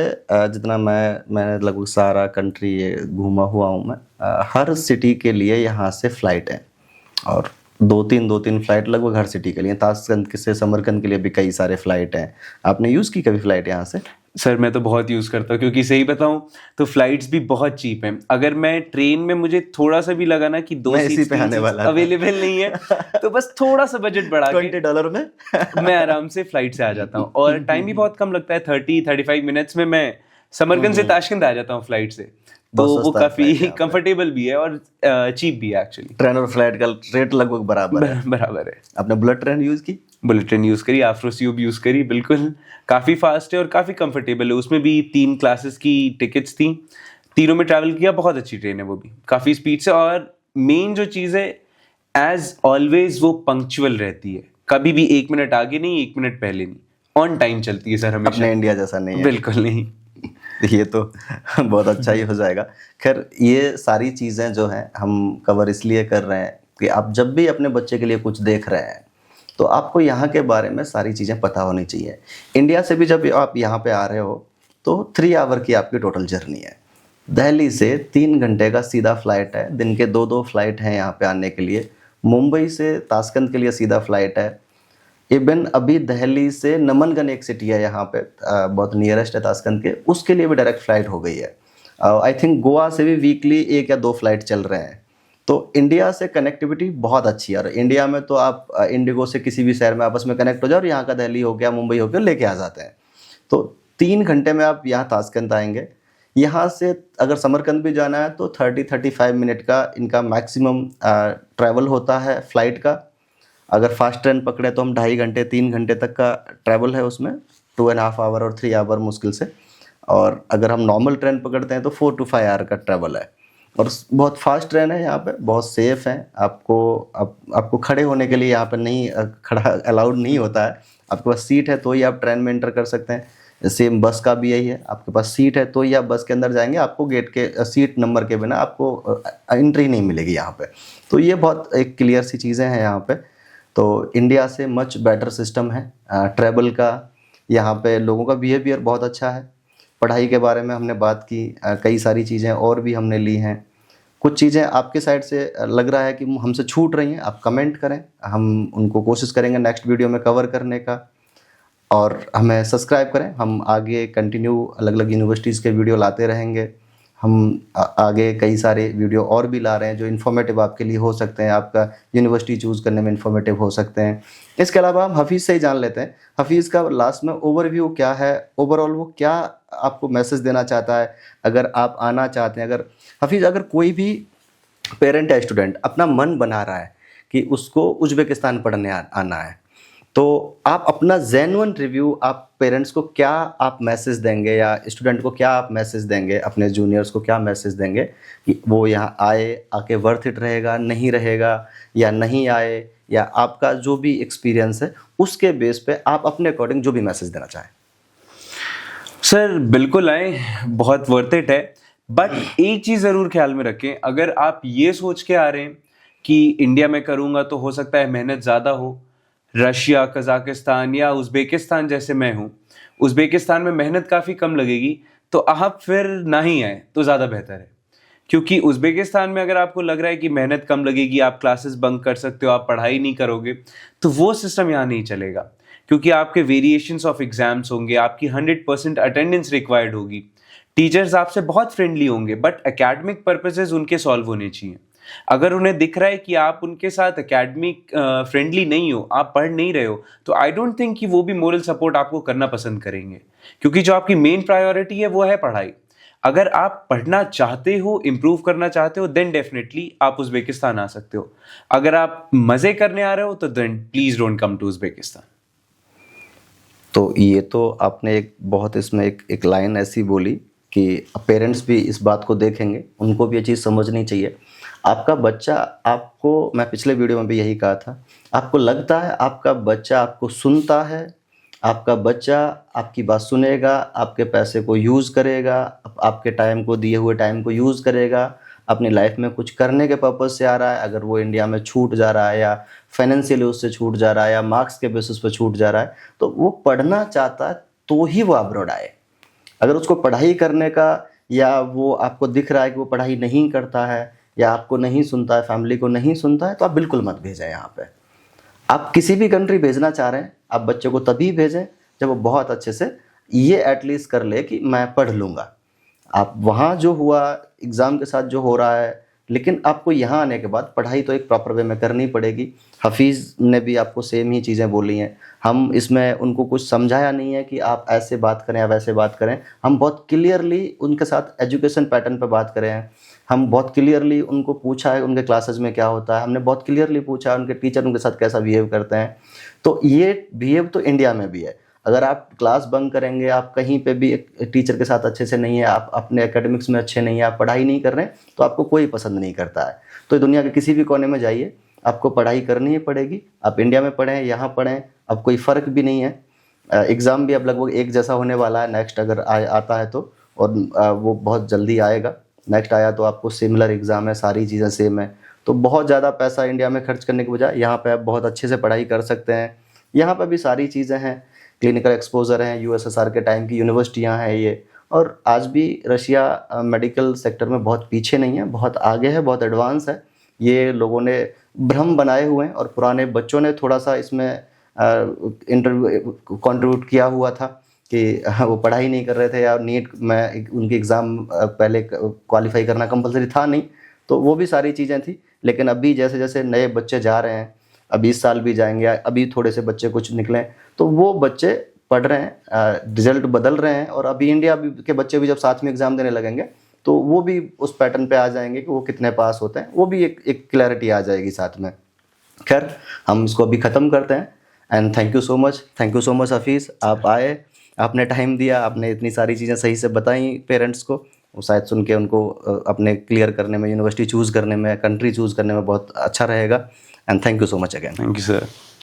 जितना मैंने लगभग सारा कंट्री घूमा हुआ हूँ मैं, हर सिटी के लिए यहाँ से फ़्लाइट है, और दो तीन फ़्लाइट लगभग हर सिटी के लिए। ताशकंद से समरकंद के लिए भी कई सारे फ़्लाइट हैं। आपने यूज़ की कभी फ़्लाइट यहाँ से? सर मैं तो बहुत यूज़ करता हूँ, क्योंकि सही बताऊँ तो फ्लाइट्स भी बहुत चीप हैं। अगर मैं ट्रेन में मुझे थोड़ा सा भी लगा ना कि 2 मैं इसी सीट्स पे 3 आने सीट्स वाला था। अवेलेबल नहीं है, तो बस थोड़ा सा बजट बढ़ा के $20 में मैं आराम से फ्लाइट से आ जाता हूँ, और टाइम भी बहुत कम लगता है। 30-35 मिनट्स में मैं समरकंद से ताशकंद आ जाता हूँ फ्लाइट से। तो बहुत वो सस्ता है फ्लाइट काफ़ी यहाँ पे। कंफर्टेबल भी है और चीप भी है एक्चुअली। ट्रेन और फ्लाइट का रेट लगभग बराबर है। बराबर है। आपने बुलेट ट्रेन यूज़ की? बुलेट ट्रेन यूज़ करी, आफ्रोसियो भी यूज़ करी, बिल्कुल काफ़ी फास्ट है और काफ़ी कंफर्टेबल है। उसमें भी 3 क्लासेस की टिकट्स थी, तीनों में ट्रैवल किया। बहुत अच्छी ट्रेन है वो भी, काफ़ी स्पीड से। और मेन जो चीज़ है, एज ऑलवेज वो पंक्चुअल रहती है, कभी भी 1 मिनट आगे नहीं, 1 मिनट पहले नहीं, ऑन टाइम चलती है सर हमेशा। अपने इंडिया जैसा नहीं है। बिल्कुल नहीं। ये तो बहुत अच्छा ही हो जाएगा। खैर ये सारी चीज़ें जो हैं हम कवर इसलिए कर रहे हैं कि आप जब भी अपने बच्चे के लिए कुछ देख रहे हैं तो आपको यहाँ के बारे में सारी चीज़ें पता होनी चाहिए। इंडिया से भी जब आप यहाँ पे आ रहे हो तो 3 आवर की आपकी टोटल जर्नी है। दिल्ली से 3 घंटे का सीधा फ्लाइट है, दिन के 2-2 फ्लाइट हैं यहाँ पे आने के लिए। मुंबई से ताशकंद के लिए सीधा फ्लाइट है। इवन अभी दिल्ली से नमनगन एक सिटी है यहाँ पे, बहुत नियरेस्ट है ताशकंद के, उसके लिए भी डायरेक्ट फ्लाइट हो गई है। आई थिंक गोवा से भी वीकली 1 या 2 फ्लाइट चल रहे हैं। तो इंडिया से कनेक्टिविटी बहुत अच्छी है। और इंडिया में तो आप इंडिगो से किसी भी शहर में आपस में कनेक्ट हो जाओ और यहाँ का दिल्ली हो गया, मुंबई हो गया, लेके आ जाते हैं। तो 3 घंटे में आप यहाँ ताशकंद आएंगे। यहाँ से अगर समरकंद भी जाना है तो 30-35 मिनट का इनका मैक्सिमम ट्रैवल होता है फ़्लाइट का। अगर फास्ट ट्रेन पकड़े तो हम 2.5 घंटे 3 घंटे तक का ट्रैवल है उसमें, 2.5 आवर और 3 आवर मुश्किल से। और अगर हम नॉर्मल ट्रेन पकड़ते हैं तो 4 to 5 आवर का ट्रैवल है। और बहुत फास्ट ट्रेन है यहाँ पे, बहुत सेफ़ है। आपको खड़े होने के लिए यहाँ पे नहीं, खड़ा अलाउड नहीं होता है। आपके पास सीट है तो ही आप ट्रेन में एंटर कर सकते हैं। सेम बस का भी यही है, आपके पास सीट है तो ही आप बस के अंदर जाएंगे। आपको गेट के सीट नंबर के बिना आपको एंट्री नहीं मिलेगी यहाँ पे। तो ये बहुत एक क्लियर सी चीज़ें हैं यहाँ पे। तो इंडिया से मच बेटर सिस्टम है ट्रैवल का। यहाँ पे लोगों का बिहेवियर बहुत अच्छा है। पढ़ाई के बारे में हमने बात की, कई सारी चीज़ें और भी हमने ली हैं। कुछ चीज़ें आपके साइड से लग रहा है कि हमसे छूट रही हैं, आप कमेंट करें, हम उनको कोशिश करेंगे नेक्स्ट वीडियो में कवर करने का। और हमें सब्सक्राइब करें, हम आगे कंटिन्यू अलग अलग यूनिवर्सिटीज़ के वीडियो लाते रहेंगे। हम आगे कई सारे वीडियो और भी ला रहे हैं जो इन्फॉर्मेटिव आपके लिए हो सकते हैं, आपका यूनिवर्सिटी चूज़ करने में इन्फॉर्मेटिव हो सकते हैं। इसके अलावा हम हफ़ीज़ से ही जान लेते हैं, हफ़ीज़ का लास्ट में ओवरव्यू क्या है, ओवरऑल वो क्या आपको मैसेज देना चाहता है। अगर आप आना चाहते हैं, अगर हफ़ीज़, अगर कोई भी पेरेंट या स्टूडेंट अपना मन बना रहा है कि उसको उज़्बेकिस्तान पढ़ने आना है, तो आप अपना जेन्युइन रिव्यू, आप पेरेंट्स को क्या आप मैसेज देंगे या स्टूडेंट को क्या आप मैसेज देंगे, अपने जूनियर्स को क्या मैसेज देंगे कि वो यहाँ आके वर्थ इट रहेगा, नहीं रहेगा, या नहीं आए, या आपका जो भी एक्सपीरियंस है उसके बेस पे आप अपने अकॉर्डिंग जो भी मैसेज देना चाहें। सर बिल्कुल आए, बहुत वर्थ इट है। बट एक चीज़ ज़रूर ख्याल में रखें, अगर आप ये सोच के आ रहे हैं कि इंडिया में करूँगा तो हो सकता है मेहनत ज़्यादा हो, रशिया, कज़ाकिस्तान या उज़्बेकिस्तान जैसे मैं हूँ, उज़्बेकिस्तान में मेहनत काफ़ी कम लगेगी, तो आप फिर ना ही आएँ तो ज़्यादा बेहतर है। क्योंकि उज़्बेकिस्तान में अगर आपको लग रहा है कि मेहनत कम लगेगी, आप क्लासेस बंक कर सकते हो, आप पढ़ाई नहीं करोगे, तो वो सिस्टम यहाँ नहीं चलेगा। क्योंकि आपके वेरिएशंस ऑफ एग्जाम्स होंगे, आपकी 100% अटेंडेंस रिक्वायर्ड होगी, टीचर्स आपसे बहुत फ्रेंडली होंगे, बट एकेडमिक पर्पसेस उनके सॉल्व होने चाहिए। अगर उन्हें दिख रहा है कि आप उनके साथ एकेडमिक फ्रेंडली नहीं हो, आप पढ़ नहीं रहे हो, तो आई डोंट थिंक कि वो भी मोरल सपोर्ट आपको करना पसंद करेंगे। क्योंकि जो आपकी मेन प्रायोरिटी है वो है पढ़ाई। अगर आप पढ़ना चाहते हो, इम्प्रूव करना चाहते हो, देन डेफिनेटली आप उज़्बेकिस्तान आ सकते हो। अगर आप मज़े करने आ रहे हो तो then please don't come to Uzbekistan. तो ये तो आपने एक बहुत इसमें एक लाइन ऐसी बोली कि पेरेंट्स भी इस बात को देखेंगे, उनको भी ये चीज़ समझनी चाहिए। आपका बच्चा आपको, मैं पिछले वीडियो में भी यही कहा था, आपको लगता है आपका बच्चा आपको सुनता है, आपका बच्चा आपकी बात सुनेगा, आपके पैसे को यूज़ करेगा, आपके टाइम को, दिए हुए टाइम को यूज़ करेगा, अपनी लाइफ में कुछ करने के पर्पज़ से आ रहा है। अगर वो इंडिया में छूट जा रहा है या फाइनेंशियली उससे छूट जा रहा है या मार्क्स के बेसिस पर छूट जा रहा है, तो वो पढ़ना चाहता है तो ही वो अब्रॉड आए। अगर उसको पढ़ाई करने का, या वो आपको दिख रहा है कि वो पढ़ाई नहीं करता है या आपको नहीं सुनता है, फैमिली को नहीं सुनता है, तो आप बिल्कुल मत भेजें यहाँ पे। आप किसी भी कंट्री भेजना चाह रहे हैं, आप बच्चे को तभी भेजें जब वो बहुत अच्छे से ये एटलीस्ट कर ले कि मैं पढ़ लूँगा। आप वहाँ जो हुआ एग्ज़ाम के साथ जो हो रहा है, लेकिन आपको यहाँ आने के बाद पढ़ाई तो एक प्रॉपर वे में करनी पड़ेगी। हफ़ीज़ ने भी आपको सेम ही चीज़ें बोली हैं। हम इसमें उनको कुछ समझाया नहीं है कि आप ऐसे बात करें या वैसे बात करें। हम बहुत क्लियरली उनके साथ एजुकेशन पैटर्न पे बात करें हैं। हम बहुत क्लियरली उनको पूछा है उनके क्लासेस में क्या होता है। हमने बहुत क्लियरली पूछा है उनके टीचर उनके साथ कैसा बिहेव करते हैं। तो ये बिहेव तो इंडिया में भी है। अगर आप क्लास बंक करेंगे, आप कहीं पे भी एक टीचर के साथ अच्छे से नहीं है, आप अपने एकेडमिक्स में अच्छे नहीं हैं, आप पढ़ाई नहीं कर रहे हैं, तो आपको कोई पसंद नहीं करता है। तो दुनिया के किसी भी कोने में जाइए, आपको पढ़ाई करनी ही पड़ेगी। आप इंडिया में पढ़ें, यहाँ पढ़ें, अब कोई फ़र्क भी नहीं है। एग्ज़ाम भी अब लगभग एक जैसा होने वाला है नेक्स्ट अगर आता है तो, और वो बहुत जल्दी आएगा। नेक्स्ट आया तो आपको सिमिलर एग्ज़ाम है, सारी चीज़ें सेम है। तो बहुत ज़्यादा पैसा इंडिया में खर्च करने के बजाय यहाँ पे आप बहुत अच्छे से पढ़ाई कर सकते हैं। यहाँ पे भी सारी चीज़ें हैं, क्लिनिकल एक्सपोजर हैं, यूएसएसआर के टाइम की यूनिवर्सिटियाँ हैं ये। और आज भी रशिया मेडिकल सेक्टर में बहुत पीछे नहीं है, बहुत आगे है, बहुत एडवांस है। ये लोगों ने भ्रम बनाए हुए हैं और पुराने बच्चों ने थोड़ा सा इसमें कंट्रीब्यूट किया हुआ था कि वो पढ़ाई नहीं कर रहे थे, या नीट में उनकी एग्ज़ाम पहले क्वालिफाई करना कंपलसरी था नहीं, तो वो भी सारी चीज़ें थी। लेकिन अभी जैसे जैसे नए बच्चे जा रहे हैं, अभी इस साल भी जाएंगे, अभी थोड़े से बच्चे कुछ निकले, तो वो बच्चे पढ़ रहे हैं, रिजल्ट बदल रहे हैं। और अभी इंडिया के बच्चे भी जब साथ में एग्ज़ाम देने लगेंगे तो वो भी उस पैटर्न पे आ जाएंगे कि वो कितने पास होते हैं, वो भी एक क्लैरिटी आ जाएगी साथ में। खैर, हम इसको अभी ख़त्म करते हैं। And thank you so much Hafeez, आप आए, आपने टाइम दिया, आपने इतनी सारी चीज़ें सही से बताई पेरेंट्स को। वो शायद सुन के उनको अपने क्लियर करने में, यूनिवर्सिटी चूज़ करने में, कंट्री चूज़ करने में बहुत अच्छा रहेगा। And thank you so much again. Thank you sir.